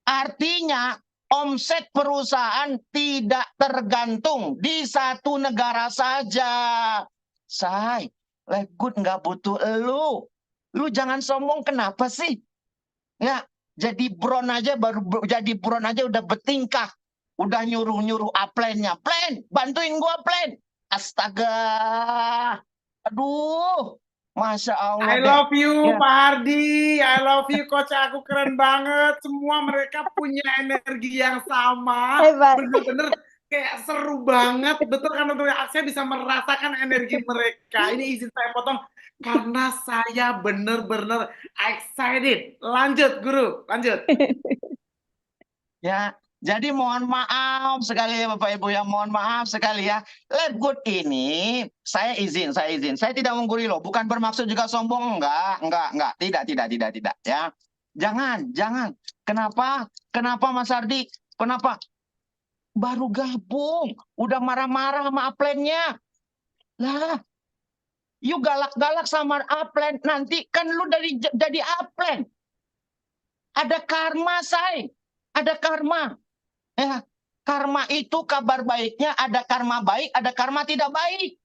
Artinya, omset perusahaan tidak tergantung di satu negara saja. Say, Live Good nggak butuh elu. Lu jangan sombong, kenapa sih? Ya, jadi buron aja udah bertingkah. Udah nyuruh-nyuruh upline-nya. Plan, bantuin gua plan. Astaga. Aduh. Masya Allah. I love you, Ya. Pak Hardi. I love you, Coach. Aku keren banget. Semua mereka punya energi yang sama. Hebat. Bener-bener kayak seru banget. Betul kan, untuk saya bisa merasakan energi mereka. Ini izin saya potong. Karena saya bener-bener excited. Lanjut, Guru. Lanjut. Ya, jadi mohon maaf sekali ya Bapak Ibu ya, mohon maaf sekali ya. Live Good ini saya izin. Saya tidak menggurui loh, bukan bermaksud juga sombong, enggak. Tidak ya. Jangan. Kenapa Mas Ardi? Kenapa? Baru gabung, udah marah-marah sama upline-nya. Lah, you galak-galak sama upline, nanti kan lu jadi upline. Ada karma, Say. Ada karma. Ya, karma itu kabar baiknya, ada karma baik, ada karma tidak baik.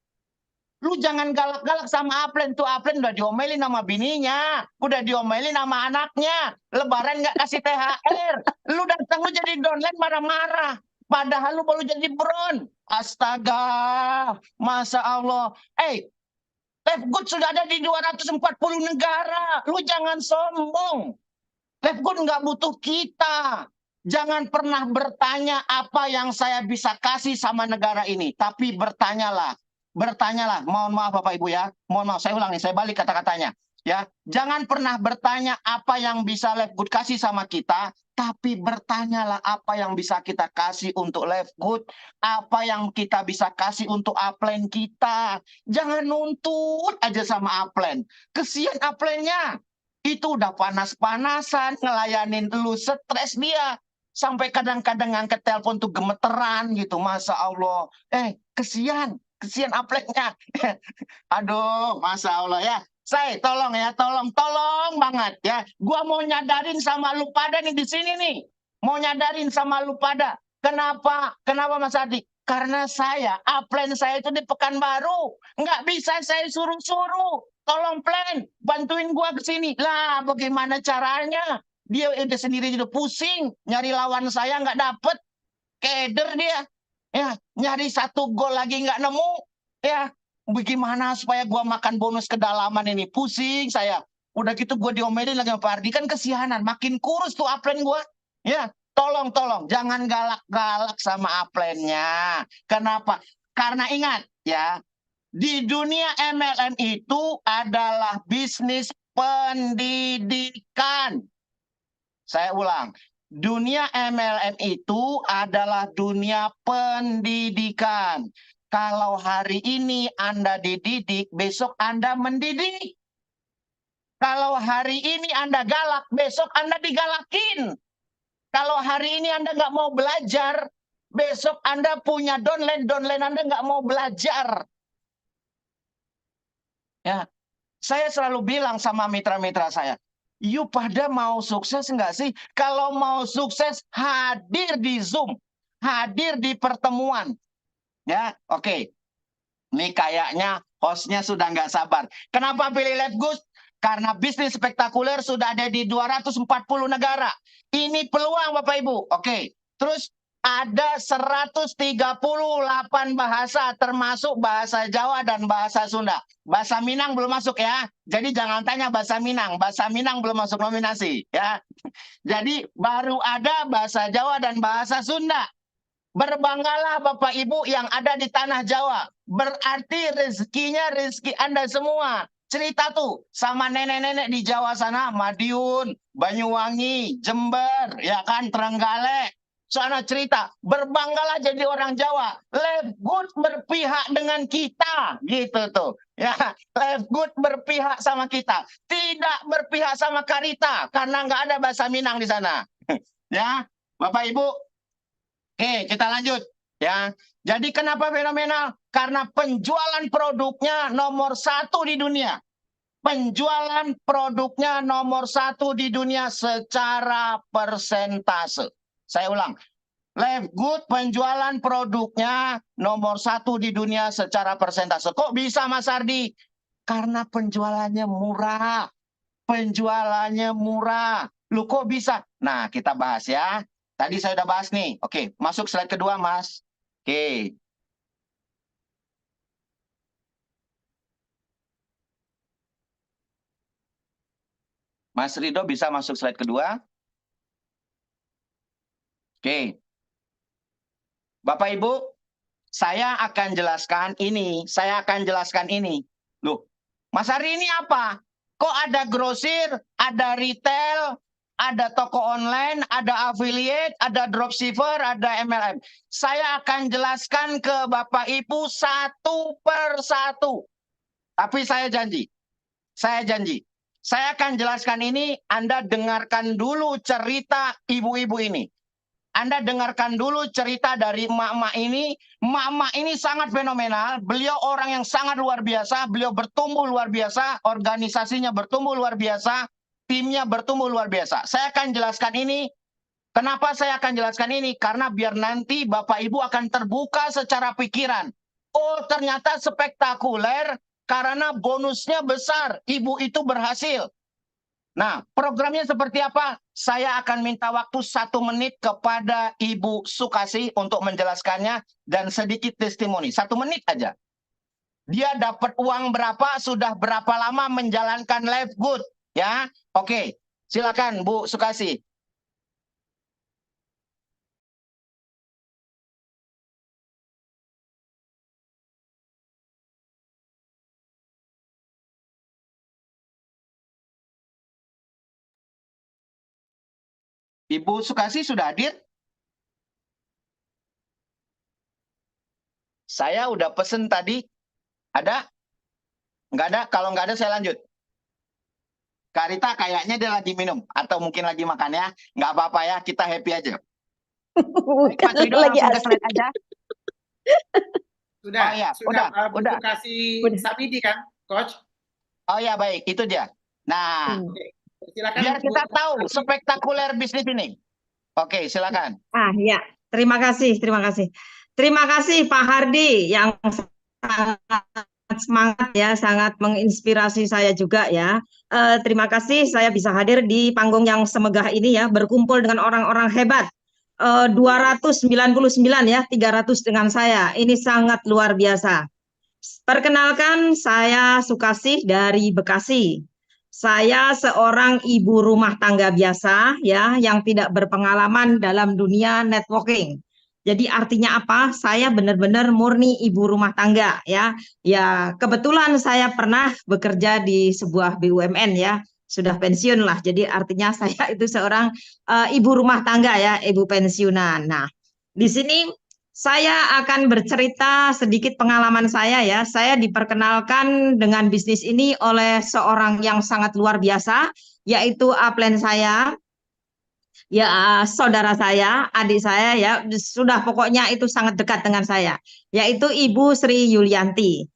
Lu jangan galak-galak sama upline. Tuh upline udah diomelin sama bininya, udah diomelin sama anaknya. Lebaran nggak kasih THR. Lu datang lu jadi downline marah-marah. Padahal lu baru jadi bron. Astaga. Masya Allah. Live Good sudah ada di 240 negara. Lu jangan sombong. Live Good nggak butuh kita. Jangan pernah bertanya apa yang saya bisa kasih sama negara ini, tapi bertanyalah, mohon maaf Bapak Ibu ya, mohon maaf, saya ulang nih, saya balik kata-katanya. Ya, jangan pernah bertanya apa yang bisa Livegood kasih sama kita, tapi bertanyalah apa yang bisa kita kasih untuk Livegood, apa yang kita bisa kasih untuk upline kita. Jangan nuntut aja sama upline. Kesian upline-nya. Itu udah panas-panasan ngelayanin lu, stres dia. Sampai kadang-kadang ngangkat telepon tuh gemeteran gitu, Masya Allah. Kesian upline-nya. Aduh, Masya Allah ya. Saya tolong ya, tolong banget ya. Gua mau nyadarin sama lu pada nih di sini nih. Mau nyadarin sama lu pada. Kenapa Mas Adi? Karena upline saya itu di Pekanbaru. Nggak bisa saya suruh-suruh. Tolong plan, bantuin gua ke sini. Lah, bagaimana caranya? Dia udah sendiri udah pusing. Nyari lawan saya nggak dapet. Keder dia. Ya, nyari 1 gol lagi nggak nemu. Ya, bagaimana supaya gua makan bonus kedalaman ini? Pusing saya. Udah gitu gua diomelin lagi sama Pak Ardi. Kan kesianan. Makin kurus tuh upline gua. Ya, tolong. Jangan galak-galak sama upline-nya. Kenapa? Karena ingat ya, di dunia MLM itu adalah bisnis pendidikan. Saya ulang, dunia MLM itu adalah dunia pendidikan. Kalau hari ini Anda dididik, besok Anda mendidik. Kalau hari ini Anda galak, besok Anda digalakin. Kalau hari ini Anda nggak mau belajar, besok Anda punya downline Anda nggak mau belajar. Ya, saya selalu bilang sama mitra-mitra saya, you pada mau sukses nggak sih? Kalau mau sukses, hadir di Zoom, hadir di pertemuan. Ya, oke. Ini kayaknya hostnya sudah nggak sabar. Kenapa pilih Livegood? Karena bisnis spektakuler sudah ada di 240 negara. Ini peluang Bapak Ibu. Oke. Terus ada 138 bahasa termasuk bahasa Jawa dan bahasa Sunda. Bahasa Minang belum masuk ya. Jadi jangan tanya bahasa Minang. Bahasa Minang belum masuk nominasi ya. Jadi baru ada bahasa Jawa dan bahasa Sunda. Berbanggalah Bapak Ibu yang ada di tanah Jawa. Berarti rezekinya rezeki Anda semua. Cerita tuh sama nenek-nenek di Jawa sana, Madiun, Banyuwangi, Jember, ya kan, Trenggalek. Sana cerita, berbanggalah jadi orang Jawa. Livegood berpihak dengan kita, gitu tuh. Ya, Livegood berpihak sama kita. Tidak berpihak sama Karita, karena nggak ada bahasa Minang di sana. Ya, Bapak Ibu. Oke, kita lanjut. Ya, jadi kenapa fenomenal? Karena penjualan produknya nomor 1 di dunia. Penjualan produknya nomor 1 di dunia secara persentase. Saya ulang, Livegood penjualan produknya nomor 1 di dunia secara persentase. Kok bisa Mas Ardi? Karena penjualannya murah. Penjualannya murah. Lu kok bisa? Nah, kita bahas ya. Tadi saya udah bahas nih. Oke, masuk slide kedua, Mas. Oke. Mas Rido bisa masuk slide kedua. Oke. Bapak Ibu, saya akan jelaskan ini. Loh, Mas Ari ini apa? Kok ada grosir, ada retail, ada toko online, ada affiliate, ada dropshipper, ada MLM. Saya akan jelaskan ke Bapak Ibu satu per satu. Tapi saya janji. Saya akan jelaskan ini, Anda dengarkan dulu cerita ibu-ibu ini. Anda dengarkan dulu cerita dari emak-emak ini. Emak-emak ini sangat fenomenal. Beliau orang yang sangat luar biasa. Beliau bertumbuh luar biasa. Organisasinya bertumbuh luar biasa. Timnya bertumbuh luar biasa. Saya akan jelaskan ini. Kenapa saya akan jelaskan ini? Karena biar nanti Bapak Ibu akan terbuka secara pikiran. Oh, ternyata spektakuler. Karena bonusnya besar, ibu itu berhasil. Nah, programnya seperti apa? Saya akan minta waktu 1 menit kepada Ibu Sukasih untuk menjelaskannya dan sedikit testimoni. 1 menit aja. Dia dapat uang berapa, sudah berapa lama menjalankan Livegood, ya? Oke, silakan Bu Sukasih. Ibu Sukasi sudah hadir? Saya udah pesen tadi. Ada? Nggak ada? Kalau nggak ada saya lanjut. Kak Rita kayaknya dia lagi minum. Atau mungkin lagi makan ya. Nggak apa-apa ya, kita happy aja. Bukan Pak Trido lagi langsung ke asik. slide aja. Sudah, Oh ya, sudah. udah. Kasih Udah. Samidi kan, Coach? Oh ya, baik. Itu dia. Nah, Hmm. Oke. Silakan. biar kita Bu tahu Samidi. spektakuler bisnis ini. Oke, silakan. Ya, terima kasih, terima kasih. Terima kasih Pak Hardi yang sangat semangat ya, sangat menginspirasi saya juga ya. Terima kasih saya bisa hadir di panggung yang semegah ini ya, berkumpul dengan orang-orang hebat. 299 ya, 300 dengan saya. Ini sangat luar biasa. Perkenalkan, saya Sukasih dari Bekasi. Saya seorang ibu rumah tangga biasa ya, yang tidak berpengalaman dalam dunia networking. Jadi artinya apa? Saya benar-benar murni ibu rumah tangga ya. Ya, kebetulan saya pernah bekerja di sebuah BUMN ya. Sudah pensiun lah. Jadi artinya saya itu seorang ibu rumah tangga ya, ibu pensiunan. Nah, di sini saya akan bercerita sedikit pengalaman saya ya. Saya diperkenalkan dengan bisnis ini oleh seorang yang sangat luar biasa, yaitu upline saya, ya saudara saya, adik saya ya, sudah pokoknya itu sangat dekat dengan saya, yaitu Ibu Sri Yulianti.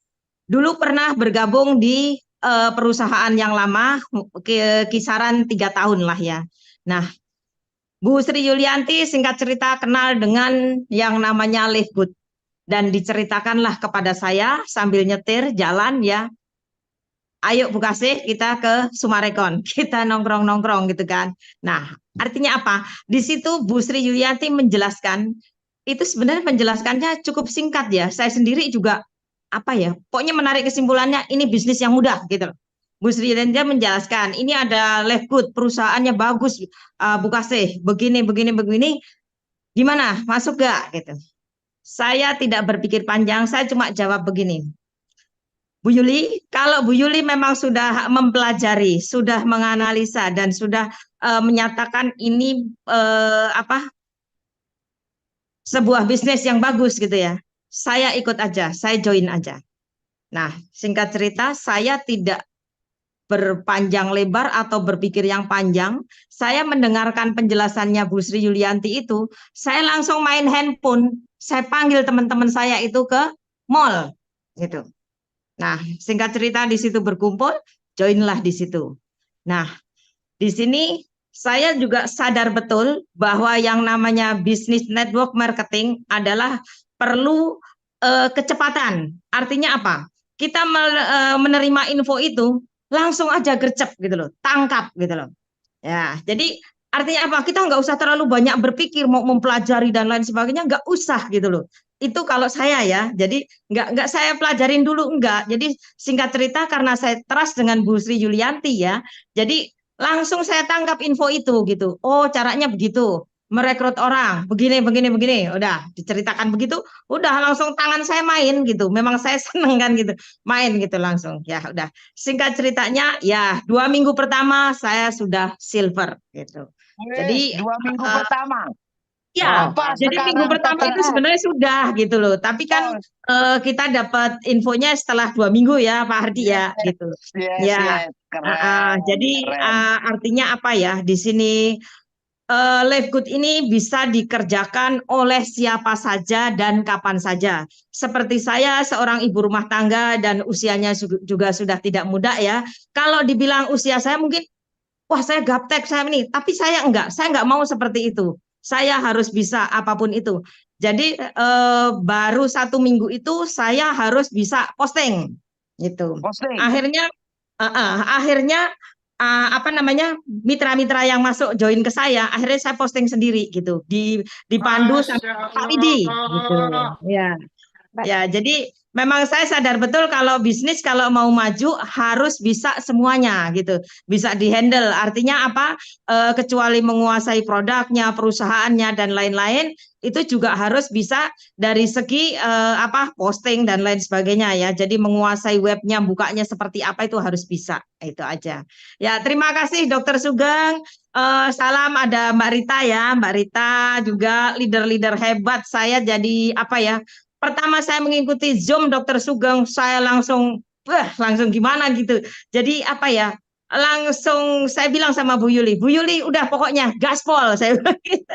Dulu pernah bergabung di perusahaan yang lama, kisaran 3 tahun lah ya. Nah, Bu Sri Yulianti singkat cerita kenal dengan yang namanya Live Good. Dan diceritakanlah kepada saya sambil nyetir jalan ya. Ayo Bu Kasih kita ke Sumarekon. Kita nongkrong-nongkrong gitu kan. Nah artinya apa? Di situ Bu Sri Yulianti menjelaskan. Itu sebenarnya penjelasannya cukup singkat ya. Saya sendiri juga apa ya. Pokoknya menarik kesimpulannya ini bisnis yang mudah gitu. Bu Sri Yulianti menjelaskan, ini ada Live Good, perusahaannya bagus, Bu Kasih, begini, gimana, masuk gak? Gitu. Saya tidak berpikir panjang, saya cuma jawab begini, Bu Yuli, kalau Bu Yuli memang sudah mempelajari, sudah menganalisa, dan sudah menyatakan ini sebuah bisnis yang bagus gitu ya, saya ikut aja, saya join aja. Nah, singkat cerita, saya tidak berpanjang lebar atau berpikir yang panjang. Saya mendengarkan penjelasannya Bu Sri Yulianti itu, saya langsung main handphone, saya panggil teman-teman saya itu ke mall gitu. Nah, singkat cerita di situ berkumpul, joinlah di situ. Nah, di sini saya juga sadar betul bahwa yang namanya bisnis network marketing adalah perlu kecepatan. Artinya apa? Kita menerima info itu langsung aja gercep gitu loh, tangkap gitu loh. Ya, jadi artinya apa? Kita nggak usah terlalu banyak berpikir mau mempelajari dan lain sebagainya, nggak usah gitu loh. Itu kalau saya ya, jadi nggak saya pelajarin dulu enggak. Jadi singkat cerita karena saya trust dengan Bu Sri Yulianti ya, jadi langsung saya tangkap info itu gitu. Oh caranya begitu, merekrut orang begini, udah diceritakan begitu, udah langsung tangan saya main gitu. Memang saya seneng kan gitu, main gitu langsung. Ya udah. Singkat ceritanya ya 2 minggu pertama saya sudah silver gitu. Jadi 2 minggu pertama. ya, Apa jadi sekarang minggu pertama itu setelah- sebenarnya sudah gitu loh. Tapi kan kita dapat infonya setelah 2 minggu ya Pak Hardi ya gitu. Ya, Keren, jadi keren. artinya apa ya di sini Live Good ini bisa dikerjakan oleh siapa saja dan kapan saja. Seperti saya seorang ibu rumah tangga dan usianya juga sudah tidak muda ya. Kalau dibilang usia saya mungkin, wah saya gaptek saya ini, tapi saya nggak mau seperti itu. Saya harus bisa apapun itu. Jadi baru 1 minggu itu saya harus bisa posting gitu. Posting. Akhirnya mitra-mitra yang masuk join ke saya, akhirnya saya posting sendiri gitu, dipandu sama Pak Widi gitu. Ya. Ya, jadi memang saya sadar betul kalau bisnis kalau mau maju harus bisa semuanya gitu, bisa dihandle. Artinya apa? Kecuali menguasai produknya, perusahaannya dan lain-lain, itu juga harus bisa dari segi apa posting dan lain sebagainya ya. Jadi menguasai webnya, bukanya seperti apa itu harus bisa. Itu aja. Ya, terima kasih Dokter Sugeng. Salam ada Mbak Rita ya, Mbak Rita juga leader-leader hebat. Saya jadi apa ya? Pertama saya mengikuti Zoom Dokter Sugeng, saya langsung, langsung gimana gitu. Jadi apa ya? Langsung saya bilang sama Bu Yuli udah pokoknya gaspol saya bilang gitu.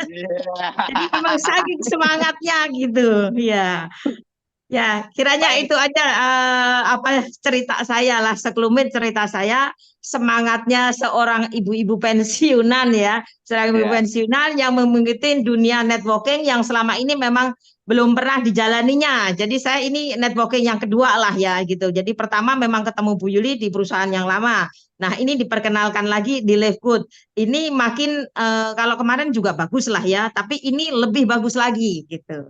Jadi memang saking semangatnya gitu, ya. Ya, kiranya Baik. itu aja apa cerita saya lah, sekelumit cerita saya, semangatnya seorang ibu-ibu pensiunan ya, seorang ibu Ya. pensiunan yang mengikuti dunia networking yang selama ini memang belum pernah dijalaninya. Jadi saya ini networking yang kedua lah ya gitu. Jadi pertama memang ketemu Bu Yuli di perusahaan yang lama. Nah, ini diperkenalkan lagi di Live Good. Ini makin kalau kemarin juga bagus lah ya, tapi ini lebih bagus lagi gitu.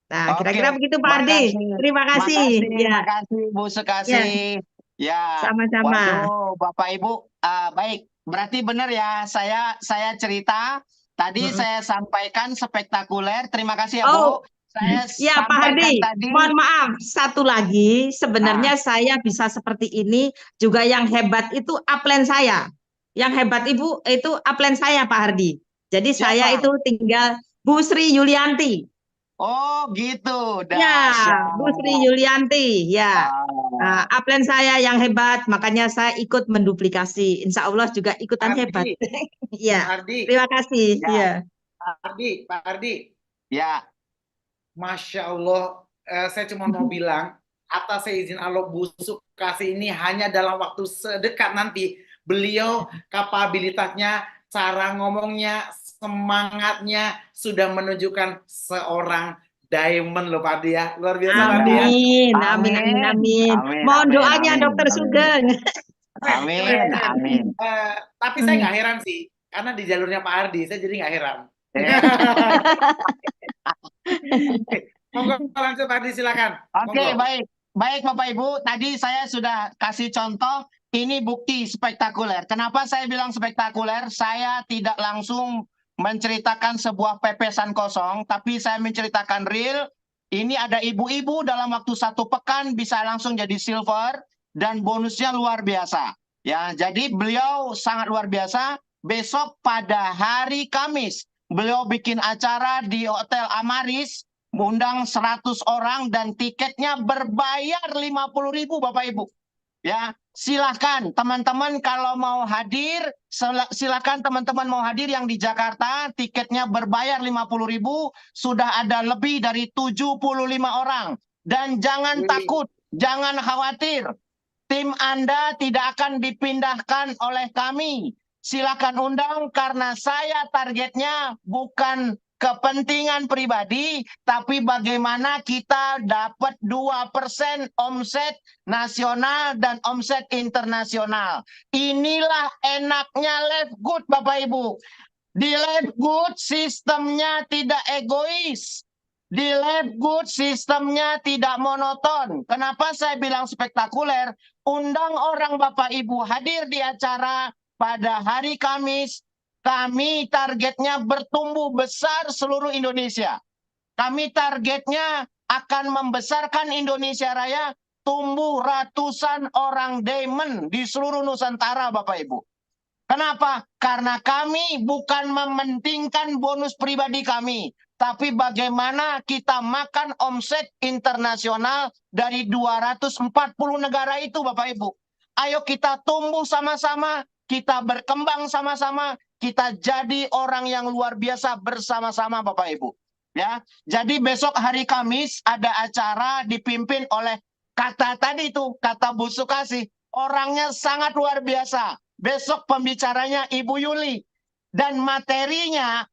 Nah, Oke, kira-kira begitu Pak Ardi. makasih, Terima kasih. Ya, makasih Bu ya, Sukasih. Ya, sama-sama. waduh, Bapak Ibu, baik. Berarti benar ya, saya cerita tadi Mm-mm. saya sampaikan spektakuler. Terima kasih ya Oh, Bu. Saya ya Pak sampaikan Hardi, tadi. mohon maaf, satu lagi, sebenarnya saya bisa seperti ini, juga yang hebat itu upline saya. Yang hebat Ibu itu upline saya Pak Hardi. Jadi saya Siapa? itu tinggal Bu Sri Yulianti. Oh, gitu. Ya, Dahsyat. Bu Sri Yulianti, ya. Ah, Upline saya yang hebat, makanya saya ikut menduplikasi. Insya Allah juga ikutan hebat. Ardi, Ya, Ardi, terima kasih. ya, Ya. Pak Ardi, ya. Masya Allah, saya cuma mau bilang, atas izin Allah Bu Sukasih ini hanya dalam waktu sedekat nanti, beliau kapabilitasnya, cara ngomongnya, semangatnya sudah menunjukkan seorang diamond loh Pak Ardi ya. Luar biasa Pak Ardi ya. Amin, amin, amin, Amin, amin. amin, Mohon amin, doanya amin, Dokter amin. Sugeng. Keren, Amin, keren, keren. amin. Tapi saya nggak heran sih, karena di jalurnya Pak Ardi, saya jadi nggak heran. Monggo langsung Pak Ardi silakan. Oke, Monggo. baik. Baik Bapak Ibu, tadi saya sudah kasih contoh, ini bukti spektakuler. Kenapa saya bilang spektakuler? Saya tidak langsung menceritakan sebuah pepesan kosong, tapi saya menceritakan real. Ini ada ibu-ibu dalam waktu 1 pekan bisa langsung jadi silver, dan bonusnya luar biasa. Ya, jadi beliau sangat luar biasa. Besok pada hari Kamis, beliau bikin acara di Hotel Amaris, mengundang 100 orang dan tiketnya berbayar 50.000 Bapak Ibu. Ya, silakan teman-teman kalau mau hadir, silakan teman-teman mau hadir yang di Jakarta, tiketnya berbayar 50.000, sudah ada lebih dari 75 orang. Dan jangan takut, jangan khawatir. Tim Anda tidak akan dipindahkan oleh kami. Silakan undang karena saya targetnya bukan kepentingan pribadi, tapi bagaimana kita dapat 2% omset nasional dan omset internasional. Inilah enaknya Live Good Bapak Ibu. Di Live Good sistemnya tidak egois. Di Live Good sistemnya tidak monoton. Kenapa saya bilang spektakuler? Undang orang Bapak Ibu hadir di acara pada hari Kamis. Kami targetnya bertumbuh besar seluruh Indonesia. Kami targetnya akan membesarkan Indonesia Raya, tumbuh ratusan orang diamond di seluruh Nusantara Bapak Ibu. Kenapa? Karena kami bukan mementingkan bonus pribadi kami, tapi bagaimana kita makan omset internasional dari 240 negara itu Bapak Ibu. Ayo kita tumbuh sama-sama, kita berkembang sama-sama, kita jadi orang yang luar biasa bersama-sama Bapak Ibu. Ya, jadi besok hari Kamis ada acara dipimpin oleh kata tadi itu, kata Bu Sukasih. Orangnya sangat luar biasa. Besok pembicaranya Ibu Yuli. Dan materinya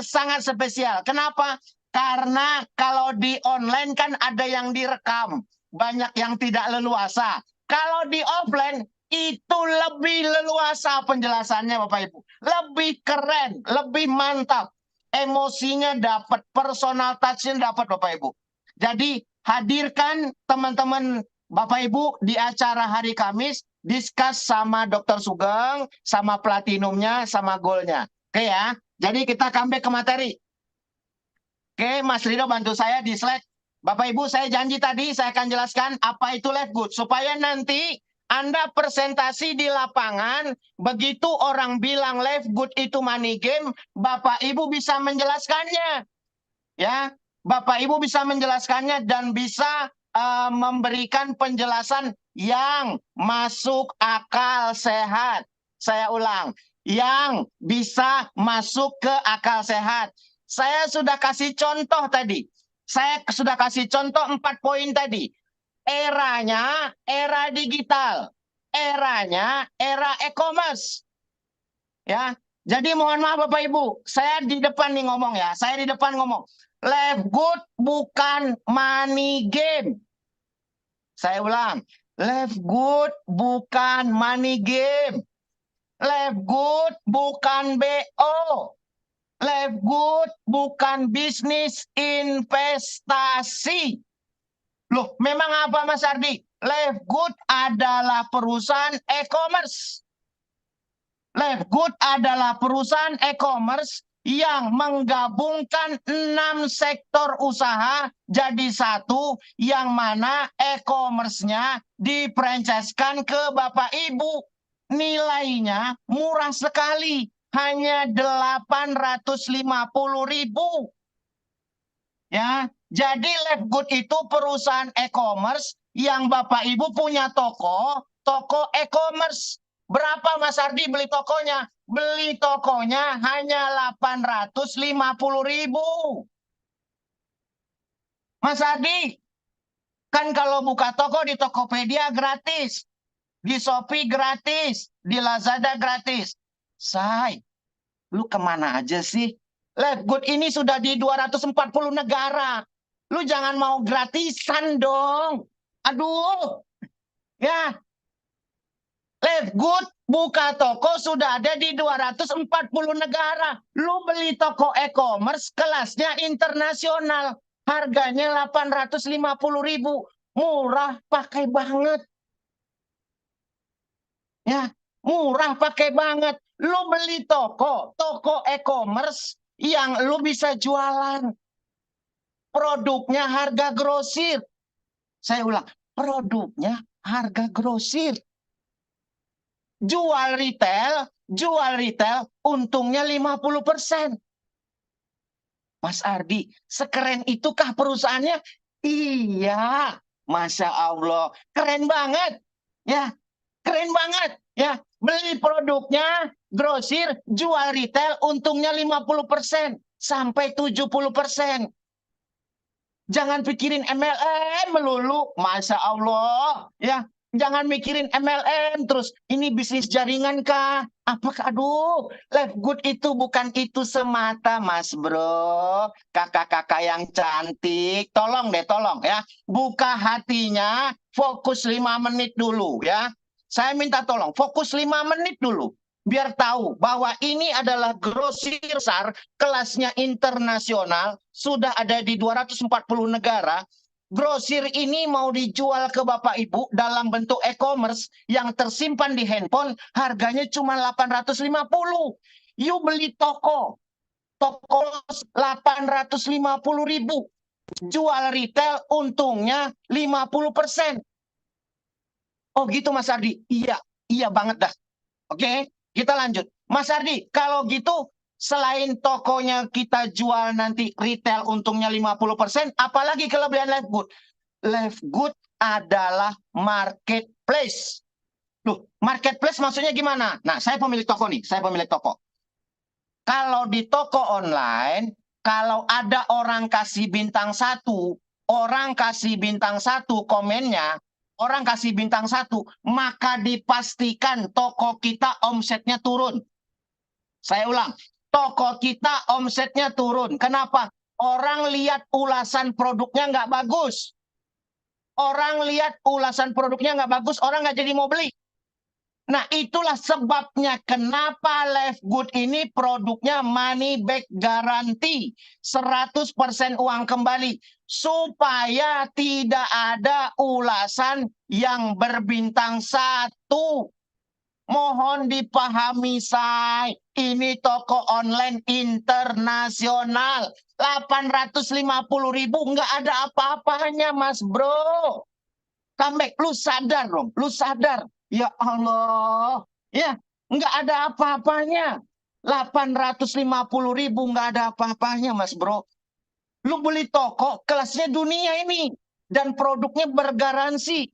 sangat spesial. Kenapa? Karena kalau di online kan ada yang direkam. Banyak yang tidak leluasa. Kalau di offline itu lebih leluasa penjelasannya Bapak Ibu. Lebih keren, lebih mantap. Emosinya dapat, personal touch-nya dapat Bapak Ibu. Jadi hadirkan teman-teman Bapak Ibu di acara hari Kamis, discuss sama Dr. Sugeng, sama platinumnya, sama goalnya. Oke ya, jadi kita comeback ke materi. Oke, Mas Rido bantu saya di slide. Bapak Ibu, saya janji tadi saya akan jelaskan apa itu live good. Supaya nanti Anda presentasi di lapangan, begitu orang bilang live good itu money game, Bapak Ibu bisa menjelaskannya. Ya, Bapak Ibu bisa menjelaskannya dan bisa memberikan penjelasan yang masuk akal sehat. Saya ulang, yang bisa masuk ke akal sehat. Saya sudah kasih contoh tadi. Saya sudah kasih contoh 4 poin tadi. Eranya era digital. Eranya era e-commerce. Ya. Jadi mohon maaf Bapak Ibu, saya di depan nih ngomong ya. Saya di depan ngomong. Live good bukan money game. Saya ulang. Live good bukan money game. Live good bukan BO. Live good bukan bisnis investasi. Loh, memang apa Mas Ardi? Live good adalah perusahaan e-commerce. Live good adalah perusahaan e-commerce yang menggabungkan 6 sektor usaha jadi satu, yang mana e-commerce-nya difranchiskan ke Bapak Ibu. Nilainya murah sekali. Hanya 850.000. Ya, jadi Live Good itu perusahaan e-commerce yang Bapak Ibu punya toko e-commerce. Berapa Mas Ardi beli tokonya? Beli tokonya hanya 850.000. Mas Ardi, kan kalau buka toko di Tokopedia gratis, di Shopee gratis, di Lazada gratis. Say, lu kemana aja sih? Live Good ini sudah di 240 negara. Lu jangan mau gratisan dong. Aduh. Ya. Live Good buka toko sudah ada di 240 negara. Lu beli toko e-commerce kelasnya internasional. Harganya 850.000. Murah pakai banget. Ya, murah pakai banget. Lu beli toko e-commerce yang lu bisa jualan. Produknya harga grosir. Saya ulang, produknya harga grosir. Jual retail, untungnya 50%. Mas Ardi, sekeren itukah perusahaannya? Iya, Masya Allah, keren banget. Ya, keren banget. Ya, beli produknya grosir, jual retail, untungnya 50% sampai 70%. Jangan pikirin MLM melulu, Masya Allah. Ya, jangan mikirin MLM terus. Ini bisnis jaringan kah? Apakah, aduh, Live Good itu bukan itu semata, Mas Bro. Kakak-kakak yang cantik, tolong deh, tolong ya. Buka hatinya, fokus 5 menit dulu ya. Saya minta tolong, fokus 5 menit dulu. Biar tahu bahwa ini adalah grosir besar, kelasnya internasional, sudah ada di 240 negara. Grosir ini mau dijual ke Bapak Ibu dalam bentuk e-commerce yang tersimpan di handphone, harganya cuma 850. You beli toko 850.000. Jual retail untungnya 50%. Oh gitu Mas Ardi? Iya, iya banget dah. Oke, kita lanjut. Mas Ardi, kalau gitu selain tokonya kita jual nanti retail untungnya 50%, apalagi kelebihan Live Good? Live Good adalah marketplace. Loh, marketplace maksudnya gimana? Nah, saya pemilik toko nih, saya pemilik toko. Kalau di toko online, kalau ada orang kasih bintang 1, komennya, orang kasih bintang 1, maka dipastikan toko kita omsetnya turun. Saya ulang, toko kita omsetnya turun. Kenapa? Orang lihat ulasan produknya nggak bagus. Orang lihat ulasan produknya nggak bagus, orang nggak jadi mau beli. Nah, itulah sebabnya kenapa Live Good ini produknya money back guarantee. 100% uang kembali. Supaya tidak ada ulasan yang berbintang 1. Mohon dipahami, say. Ini toko online internasional. 850.000 nggak ada apa-apanya, Mas Bro. Comeback, lu sadar dong, lu sadar. Ya Allah, ya nggak ada apa-apanya. 850.000 nggak ada apa-apanya, Mas Bro. Lu beli toko kelasnya dunia ini dan produknya bergaransi.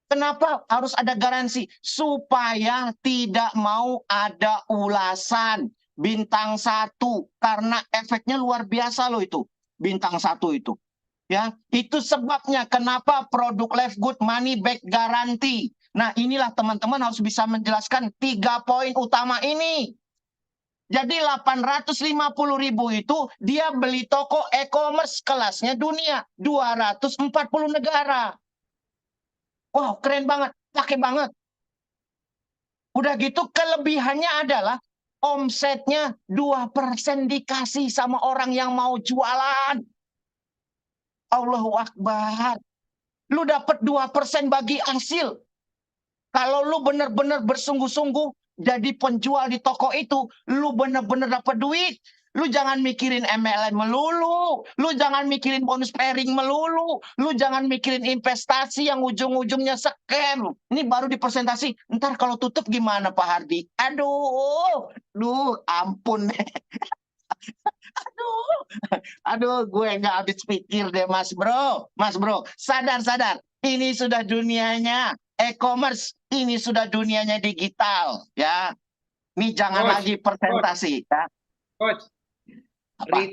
Kenapa harus ada garansi? Supaya tidak mau ada ulasan bintang 1 karena efeknya luar biasa loh itu bintang 1 itu. Ya, itu sebabnya kenapa produk Live Good money back guarantee. Nah, inilah teman-teman harus bisa menjelaskan 3 poin utama ini. Jadi 850.000 itu dia beli toko e-commerce kelasnya dunia, 240 negara. Wow, keren banget, pakai banget. Udah gitu kelebihannya adalah omsetnya 2% dikasih sama orang yang mau jualan. Allahu Akbar. Lu dapat 2% bagi hasil. Kalau lu benar-benar bersungguh-sungguh jadi penjual di toko itu, lu benar-benar dapat duit. Lu jangan mikirin MLM melulu. Lu jangan mikirin bonus pairing melulu. Lu jangan mikirin investasi yang ujung-ujungnya scam. Ini baru dipresentasi. Ntar kalau tutup gimana Pak Hardi? Aduh, ampun deh. Aduh, gue nggak habis pikir deh, Mas Bro. Mas Bro, sadar. Ini sudah dunianya e-commerce. Ini sudah dunianya digital, ya. Ini jangan Coach, lagi presentasi, ya. Coach, Apa?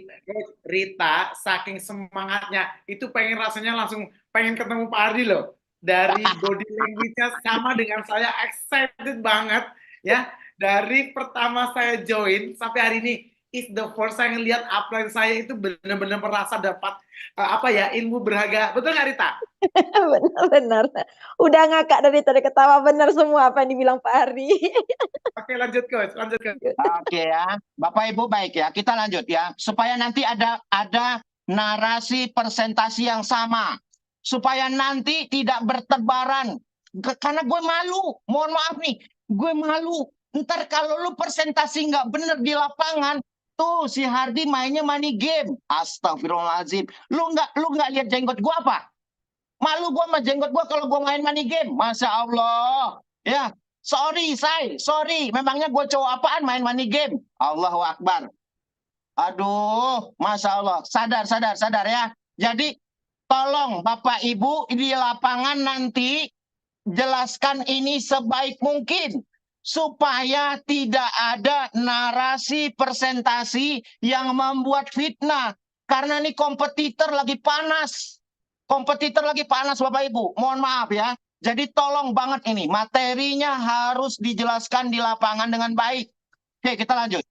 Rita, saking semangatnya, itu pengen rasanya langsung pengen ketemu Pak Ardi loh. Dari body language-nya sama dengan saya, excited banget, ya. Dari pertama saya join sampai hari ini, is the first saya ngelihat upline saya itu benar-benar merasa dapat ilmu berharga. Betul nggak Rita? Benar-benar. Udah ngakak dari tadi ketawa benar semua apa yang dibilang Pak Ardi. Oke, lanjut Coach. Oke ya, Bapak Ibu baik ya, kita lanjut ya, supaya nanti ada narasi presentasi yang sama, supaya nanti tidak bertebaran, karena gue malu, mohon maaf nih, gue malu, ntar kalau lu presentasi nggak bener di lapangan, tuh si Hardi mainnya money game, astagfirullahaladzim, lu nggak lihat jenggot gue apa? Malu gue sama jenggot gue kalau gue main money game, Masya Allah, ya. Sorry. Memangnya gue cowok apaan main money game? Allahu Akbar. Aduh, Masya Allah. Sadar ya. Jadi, tolong Bapak Ibu di lapangan nanti jelaskan ini sebaik mungkin. Supaya tidak ada narasi presentasi yang membuat fitnah. Karena ini kompetitor lagi panas. Bapak Ibu. Mohon maaf ya. Jadi tolong banget ini, materinya harus dijelaskan di lapangan dengan baik. Oke, kita lanjut.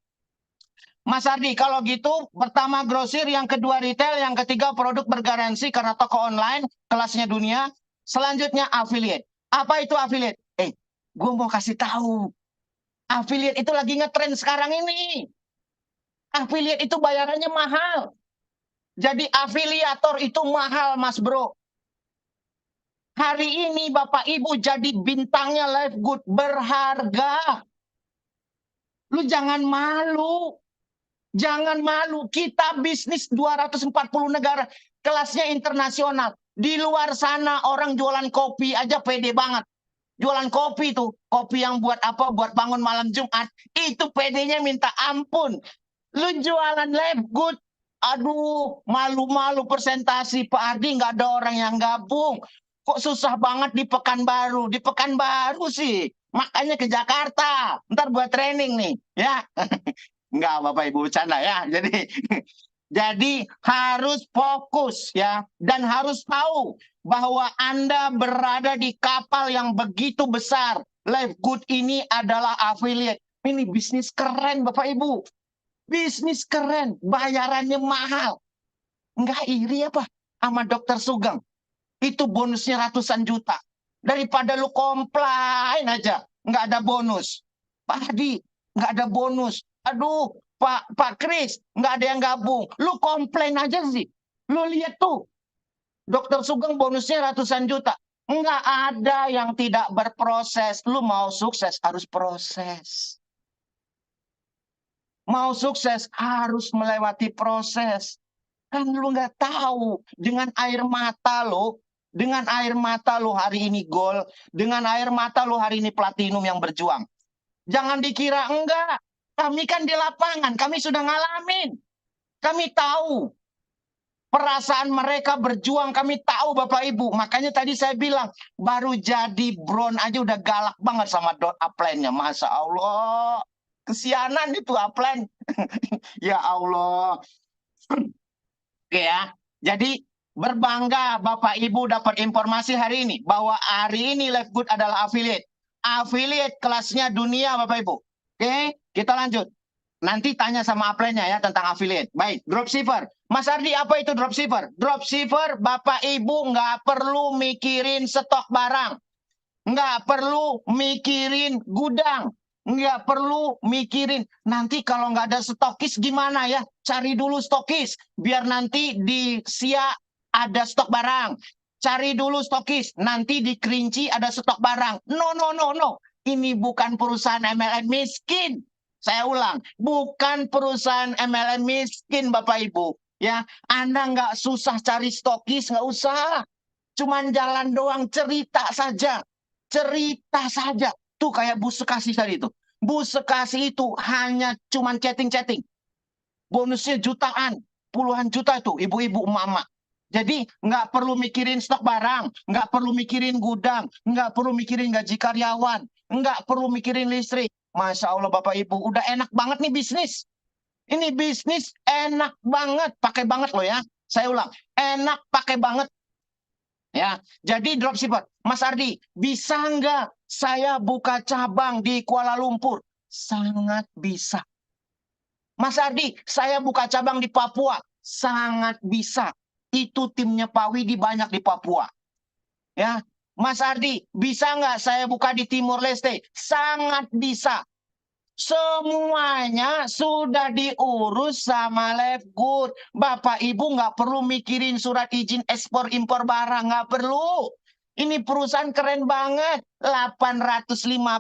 Mas Ardi, kalau gitu pertama grosir, yang kedua retail, yang ketiga produk bergaransi karena toko online, kelasnya dunia. Selanjutnya affiliate. Apa itu affiliate? Gue mau kasih tahu. Affiliate itu lagi ngetren sekarang ini. Affiliate itu bayarannya mahal. Jadi afiliator itu mahal, Mas Bro. Hari ini Bapak Ibu jadi bintangnya Live Good berharga. Lu jangan malu. Kita bisnis 240 negara. Kelasnya internasional. Di luar sana orang jualan kopi aja pede banget. Jualan kopi tuh. Kopi yang buat apa? Buat bangun malam Jumat. Itu pedenya minta ampun. Lu jualan Live Good. Aduh, malu-malu presentasi Pak Ardi, nggak ada orang yang gabung. Kok susah banget di Pekanbaru? Di Pekanbaru sih. Makanya ke Jakarta. Ntar buat training nih. Ya. Enggak, Bapak Ibu bercanda ya. Jadi harus fokus ya. Dan harus tahu bahwa Anda berada di kapal yang begitu besar. Live Good ini adalah affiliate. Ini bisnis keren Bapak Ibu. Bisnis keren. Bayarannya mahal. Enggak iri apa? Sama Dokter Sugeng. Itu bonusnya ratusan juta. Daripada lu komplain aja. nggak ada bonus. Pak Hadi, nggak ada bonus. Aduh, Pak Kris, nggak ada yang gabung. Lu komplain aja sih. Lu lihat tuh, Dokter Sugeng bonusnya ratusan juta. Nggak ada yang tidak berproses. Lu mau sukses harus proses. Mau sukses harus melewati proses. Kan lu nggak tahu dengan air mata lo, hari ini gol, dengan air mata lo hari ini platinum yang berjuang. Jangan dikira enggak. Kami kan di lapangan, kami sudah ngalamin. Kami tahu perasaan mereka berjuang, kami tahu Bapak Ibu. Makanya tadi saya bilang, baru jadi bron aja udah galak banget sama upline-nya. Masya Allah. Kesianan itu upline. Ya Allah. Oke ya. Jadi berbangga Bapak Ibu dapat informasi hari ini. Bahwa hari ini Lifegood adalah affiliate. Affiliate kelasnya dunia Bapak Ibu. Oke, kita lanjut. Nanti tanya sama upline-nya ya tentang affiliate. Baik, dropshipper. Mas Ardi, apa itu dropshipper? Dropshipper, Bapak Ibu nggak perlu mikirin stok barang. Nggak perlu mikirin gudang. Nggak perlu mikirin nanti kalau nggak ada stokis gimana ya. Cari dulu stokis. Biar nanti di SIA ada stok barang. Cari dulu stokis. Nanti di Kerinci ada stok barang. No. Ini bukan perusahaan MLM miskin. Saya ulang, bukan perusahaan MLM miskin Bapak Ibu. Ya, Anda nggak susah cari stokis, nggak usah. Cuman jalan doang, cerita saja. Cerita saja. Tuh kayak Bu Sekasi tadi itu. Bu Sekasi itu hanya cuman chatting-chatting. Bonusnya jutaan, puluhan juta itu ibu-ibu emak-emak. Jadi nggak perlu mikirin stok barang, nggak perlu mikirin gudang, nggak perlu mikirin gaji karyawan, nggak perlu mikirin listrik. Masya Allah Bapak Ibu, udah enak banget nih bisnis. Ini bisnis enak banget, pakai banget loh ya. Saya ulang, enak pakai banget. Ya, jadi dropshipper, Mas Ardi, bisa nggak saya buka cabang di Kuala Lumpur? Sangat bisa. Mas Ardi, saya buka cabang di Papua. Sangat bisa. Itu timnya Pak Widi banyak di Papua. Ya, Mas Ardi, bisa nggak saya buka di Timur Leste? Sangat bisa. Semuanya sudah diurus sama Lifegood. Bapak Ibu nggak perlu mikirin surat izin ekspor impor barang, nggak perlu. Ini perusahaan keren banget. 850.000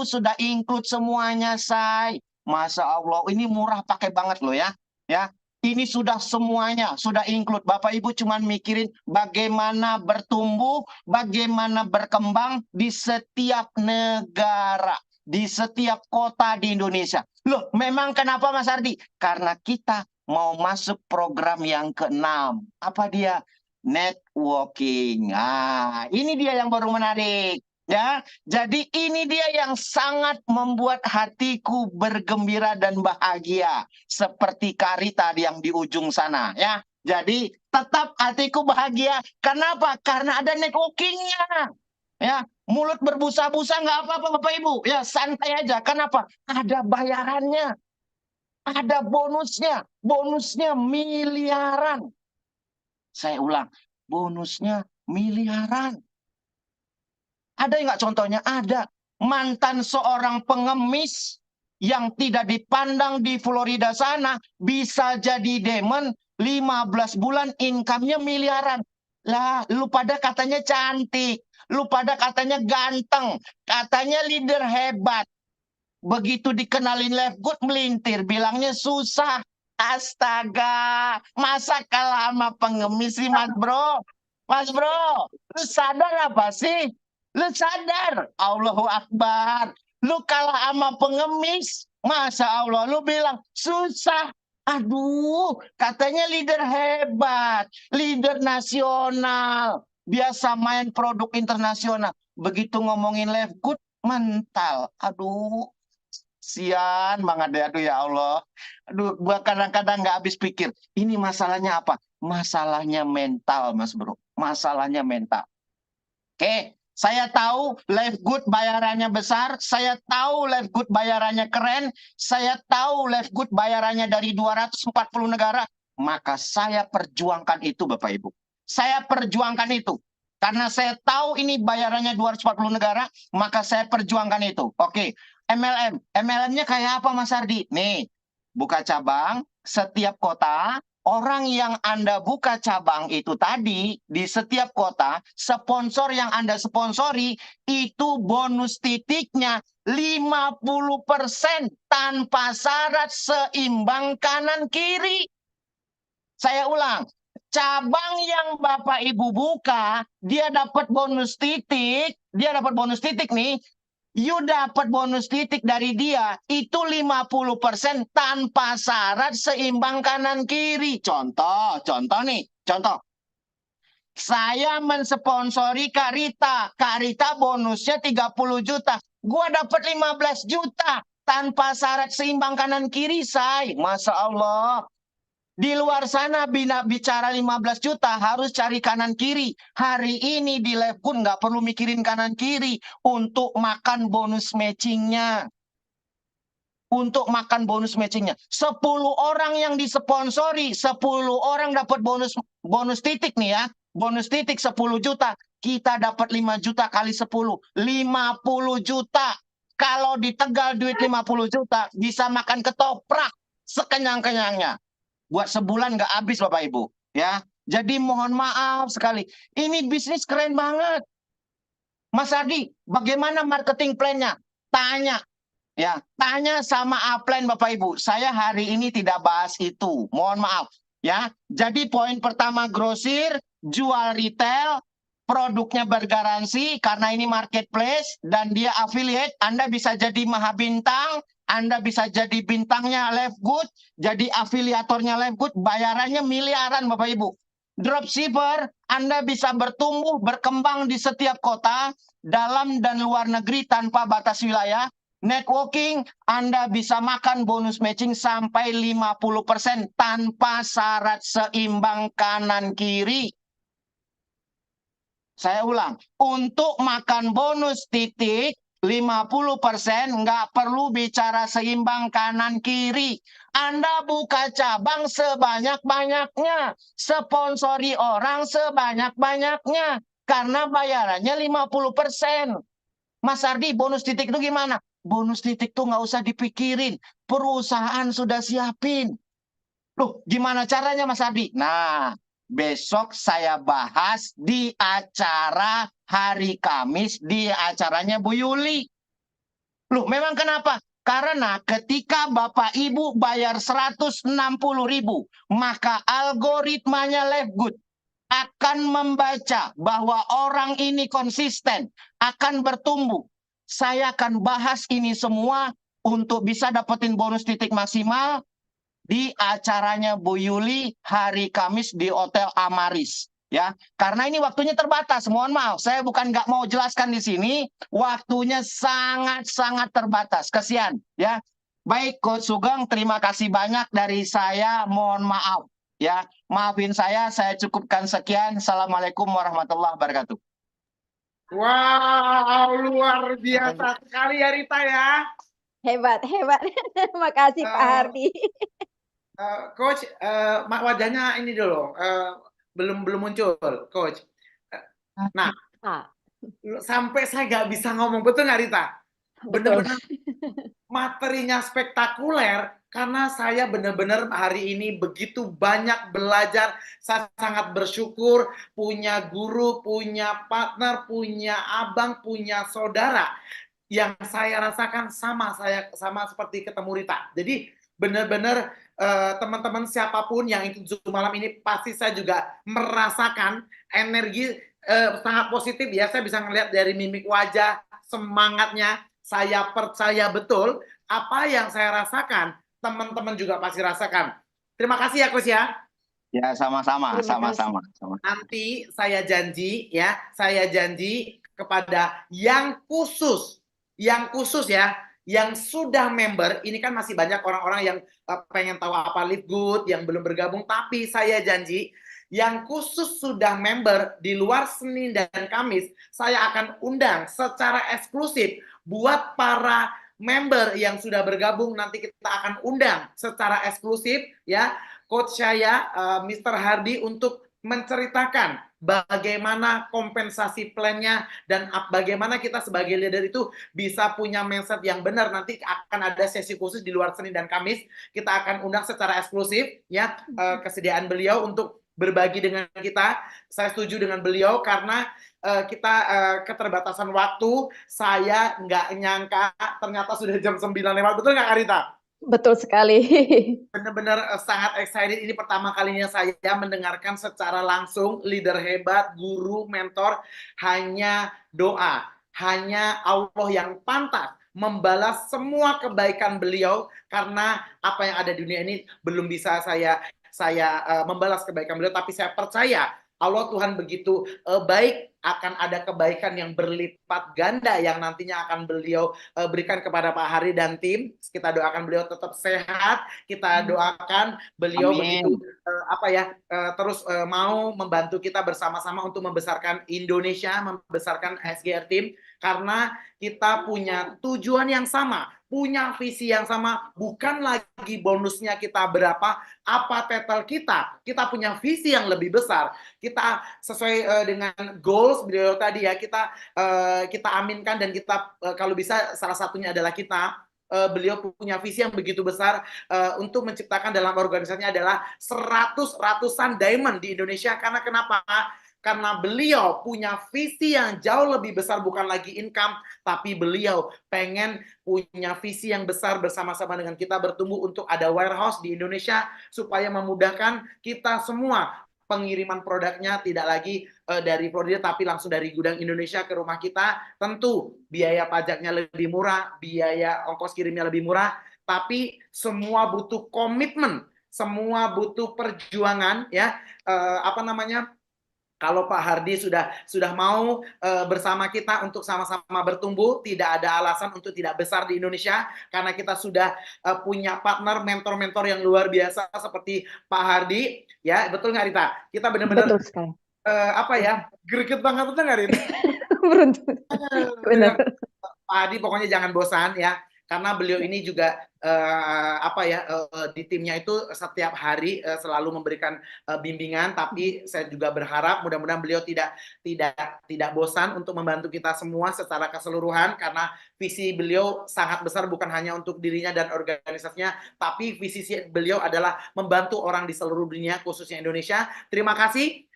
sudah include semuanya, say. Masya Allah, ini murah pakai banget loh ya. Ya, ini sudah semuanya, sudah include. Bapak Ibu cuma mikirin bagaimana bertumbuh, bagaimana berkembang di setiap negara. Di setiap kota di Indonesia. Loh, memang kenapa Mas Ardi? Karena kita mau masuk program yang ke-6. Apa dia? Networking. Ah, ini dia yang baru menarik. Ya, jadi ini dia yang sangat membuat hatiku bergembira dan bahagia. Seperti Karita yang di ujung sana. Ya, jadi tetap hatiku bahagia. Kenapa? Karena ada networkingnya. Ya, mulut berbusa-busa nggak apa-apa Bapak Ibu. Ya, santai aja. Kenapa? Ada bayarannya. Ada bonusnya. Bonusnya miliaran. Saya ulang. Bonusnya miliaran. Ada nggak contohnya? Ada. Mantan seorang pengemis yang tidak dipandang di Florida sana bisa jadi demon 15 bulan income-nya miliaran. Lah, lu pada katanya cantik. Lu pada katanya ganteng, katanya leader hebat. Begitu dikenalin Lifegood melintir, bilangnya susah. Astaga, masa kalah sama pengemis sih Mas Bro? Mas Bro, lu sadar apa sih? Lu sadar? Allahu Akbar. Lu kalah sama pengemis, Masya Allah. Lu bilang susah. Aduh, katanya leader hebat, leader nasional. Biasa main produk internasional. Begitu ngomongin Lifegood, mental. Aduh, sian banget deh. Aduh ya Allah. Aduh, gua kadang-kadang nggak habis pikir. Ini masalahnya apa? Masalahnya mental, Mas Bro. Masalahnya mental. Oke, saya tahu Lifegood bayarannya besar. Saya tahu Lifegood bayarannya keren. Saya tahu Lifegood bayarannya dari 240 negara. Maka saya perjuangkan itu, Bapak Ibu. Saya perjuangkan itu. Karena saya tahu ini bayarannya 240 negara, maka saya perjuangkan itu. Oke, MLM. MLM-nya kayak apa Mas Ardi? Nih, buka cabang, setiap kota, orang yang Anda buka cabang itu tadi, di setiap kota, sponsor yang Anda sponsori, itu bonus titiknya 50% tanpa syarat seimbang kanan kiri. Saya ulang, cabang yang Bapak Ibu buka, dia dapat bonus titik, nih, you dapat bonus titik dari dia, itu 50% tanpa syarat seimbang kanan kiri. Contoh nih, saya mensponsori Kak Rita. Kak Rita bonusnya 30 juta. Gua dapat 15 juta tanpa syarat seimbang kanan kiri, say. Masya Allah. Di luar sana bicara 15 juta harus cari kanan kiri. Hari ini di Lefgood nggak perlu mikirin kanan kiri untuk makan bonus matchingnya. 10 orang yang disponsori, 10 orang dapat bonus titik nih ya. Bonus titik 10 juta. Kita dapat 5 juta kali 10. 50 juta. Kalau di Tegal duit 50 juta bisa makan ketoprak sekenyang-kenyangnya. Buat sebulan nggak habis Bapak Ibu, ya. Jadi mohon maaf sekali. Ini bisnis keren banget. Mas Ardi, bagaimana marketing plan-nya? Tanya sama upline Bapak Ibu. Saya hari ini tidak bahas itu. Mohon maaf, ya. Jadi poin pertama grosir, jual retail, produknya bergaransi karena ini marketplace dan dia affiliate. Anda bisa jadi Mahabintang, Anda bisa jadi bintangnya Lefgood, jadi afiliatornya Lefgood, bayarannya miliaran Bapak Ibu. Dropshipper, Anda bisa bertumbuh, berkembang di setiap kota, dalam dan luar negeri tanpa batas wilayah. Networking, Anda bisa makan bonus matching sampai 50% tanpa syarat seimbang kanan kiri. Saya ulang, untuk makan bonus titik 50% nggak perlu bicara seimbang kanan kiri. Anda buka cabang sebanyak-banyaknya. Sponsori orang sebanyak-banyaknya. Karena bayarannya 50%. Mas Ardi, bonus titik itu gimana? Bonus titik itu nggak usah dipikirin. Perusahaan sudah siapin. Loh, gimana caranya Mas Ardi? Nah, besok saya bahas di acara hari Kamis, di acaranya Bu Yuli. Loh, memang kenapa? Karena ketika Bapak Ibu bayar 160.000, maka algoritmanya Lefgood akan membaca bahwa orang ini konsisten, akan bertumbuh. Saya akan bahas ini semua untuk bisa dapetin bonus titik maksimal di acaranya Bu Yuli hari Kamis di Hotel Amaris, ya. Karena ini waktunya terbatas. Mohon maaf, saya bukan nggak mau jelaskan di sini, waktunya sangat-sangat terbatas. Kasihan, ya. Baik, Coach Sugeng, terima kasih banyak dari saya. Mohon maaf, ya. Maafin saya cukupkan sekian. Assalamualaikum warahmatullahi wabarakatuh. Wow, luar biasa sekali ya Rita ya. Hebat. Makasih Pak Hardi. Coach, wajahnya ini dulu, belum muncul, Coach. Nah, sampai saya nggak bisa ngomong, betul nggak Rita? Benar-benar materinya spektakuler, karena saya benar-benar hari ini begitu banyak belajar. Saya sangat bersyukur punya guru, punya partner, punya abang, punya saudara. Yang saya rasakan sama seperti ketemu Rita. Jadi benar-benar teman-teman siapapun yang ikut Zoom malam ini pasti saya juga merasakan energi sangat positif ya. Saya bisa ngelihat dari mimik wajah, semangatnya. Saya percaya betul apa yang saya rasakan, teman-teman juga pasti rasakan. Terima kasih ya Coach ya. Ya, sama-sama. Nanti saya janji ya, kepada yang khusus ya, yang sudah member, ini kan masih banyak orang-orang yang pengen tahu apa Lefgood, yang belum bergabung, tapi saya janji, yang khusus sudah member di luar Senin dan Kamis, saya akan undang secara eksklusif buat para member yang sudah bergabung, nanti kita akan undang secara eksklusif ya, Coach saya, Mr. Hardi, untuk menceritakan bagaimana kompensasi plannya, dan bagaimana kita sebagai leader itu bisa punya mindset yang benar. Nanti akan ada sesi khusus di luar Senin dan Kamis, kita akan undang secara eksklusif ya kesediaan beliau untuk berbagi dengan kita. Saya setuju dengan beliau karena kita keterbatasan waktu. Saya nggak nyangka ternyata sudah jam 9 lewat. Betul nggak, Karita? Betul sekali. Benar-benar sangat excited. Ini pertama kalinya saya mendengarkan secara langsung leader hebat, guru, mentor, hanya doa, hanya Allah yang pantas membalas semua kebaikan beliau, karena apa yang ada di dunia ini belum bisa saya membalas kebaikan beliau, tapi saya percaya Allah Tuhan begitu baik, akan ada kebaikan yang berlipat ganda yang nantinya akan beliau berikan kepada Pak Hari dan tim. Kita doakan beliau tetap sehat, kita doakan beliau begitu terus mau membantu kita bersama-sama untuk membesarkan Indonesia, membesarkan SGR Team, karena kita punya tujuan yang sama, punya visi yang sama. Bukan lagi bonusnya kita berapa, apa title kita punya visi yang lebih besar. Kita sesuai dengan goals beliau tadi ya, kita aminkan, dan kita kalau bisa salah satunya adalah kita beliau punya visi yang begitu besar untuk menciptakan dalam organisasinya adalah ratusan diamond di Indonesia. Karena kenapa? Karena beliau punya visi yang jauh lebih besar, bukan lagi income, tapi beliau pengen punya visi yang besar bersama-sama dengan kita bertumbuh untuk ada warehouse di Indonesia supaya memudahkan kita semua. Pengiriman produknya tidak lagi dari Florida, tapi langsung dari gudang Indonesia ke rumah kita. Tentu biaya pajaknya lebih murah, biaya ongkos kirimnya lebih murah, tapi semua butuh komitmen, semua butuh perjuangan ya. Kalau Pak Hardi sudah mau bersama kita untuk sama-sama bertumbuh, tidak ada alasan untuk tidak besar di Indonesia, karena kita sudah punya partner, mentor-mentor yang luar biasa seperti Pak Hardi. Ya, betul nggak, Rita? Kita benar-benar greget banget, betul nggak, Rita? Beruntung. Benar. Pak Hardi pokoknya jangan bosan ya, karena beliau ini juga di timnya itu setiap hari selalu memberikan bimbingan. Tapi saya juga berharap mudah-mudahan beliau tidak bosan untuk membantu kita semua secara keseluruhan, karena visi beliau sangat besar, bukan hanya untuk dirinya dan organisasinya, tapi visi beliau adalah membantu orang di seluruh dunia, khususnya Indonesia. Terima kasih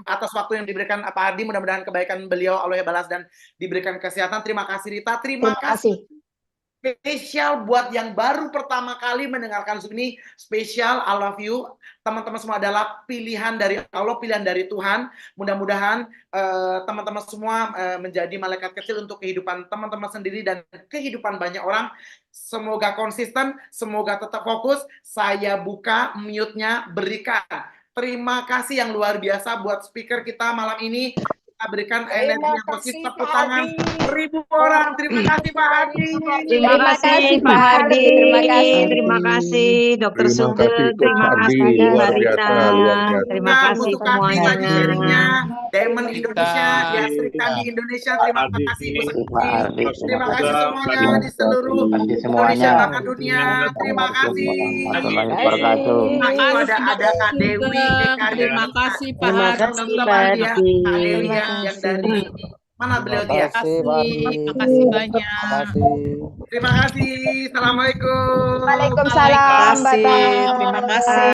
atas waktu yang diberikan Pak Hardi. Mudah-mudahan kebaikan beliau Allah ya balas dan diberikan kesehatan. Terima kasih, Rita. Terima kasih. Spesial buat yang baru pertama kali mendengarkan Zoom ini, spesial, I love you. Teman-teman semua adalah pilihan dari Allah, pilihan dari Tuhan. Mudah-mudahan teman-teman semua menjadi malaikat kecil untuk kehidupan teman-teman sendiri dan kehidupan banyak orang. Semoga konsisten, semoga tetap fokus. Saya buka mute-nya, berikan terima kasih yang luar biasa buat speaker kita malam ini. Kita berikan energi yang positif, tepuk tangan 1000 orang. Terima kasih Pak Hardi. Terima kasih Pak Hardi. Terima kasih Dr. Sugeng. Terima kasih Mbak Rita. Terima kasih semuanya. Diamond Indonesia, dihasilkan di Indonesia. Terima kasih Bu Sakti. Terima kasih semuanya di seluruh Indonesia bahkan dunia. Terima kasih. Ada Kak Dewi, terima kasih Pak Hardi. Kak Dewi yang dari mana beliau dia? Terima kasih banyak. Terima kasih. Assalamualaikum. Waalaikumsalam. Terima kasih.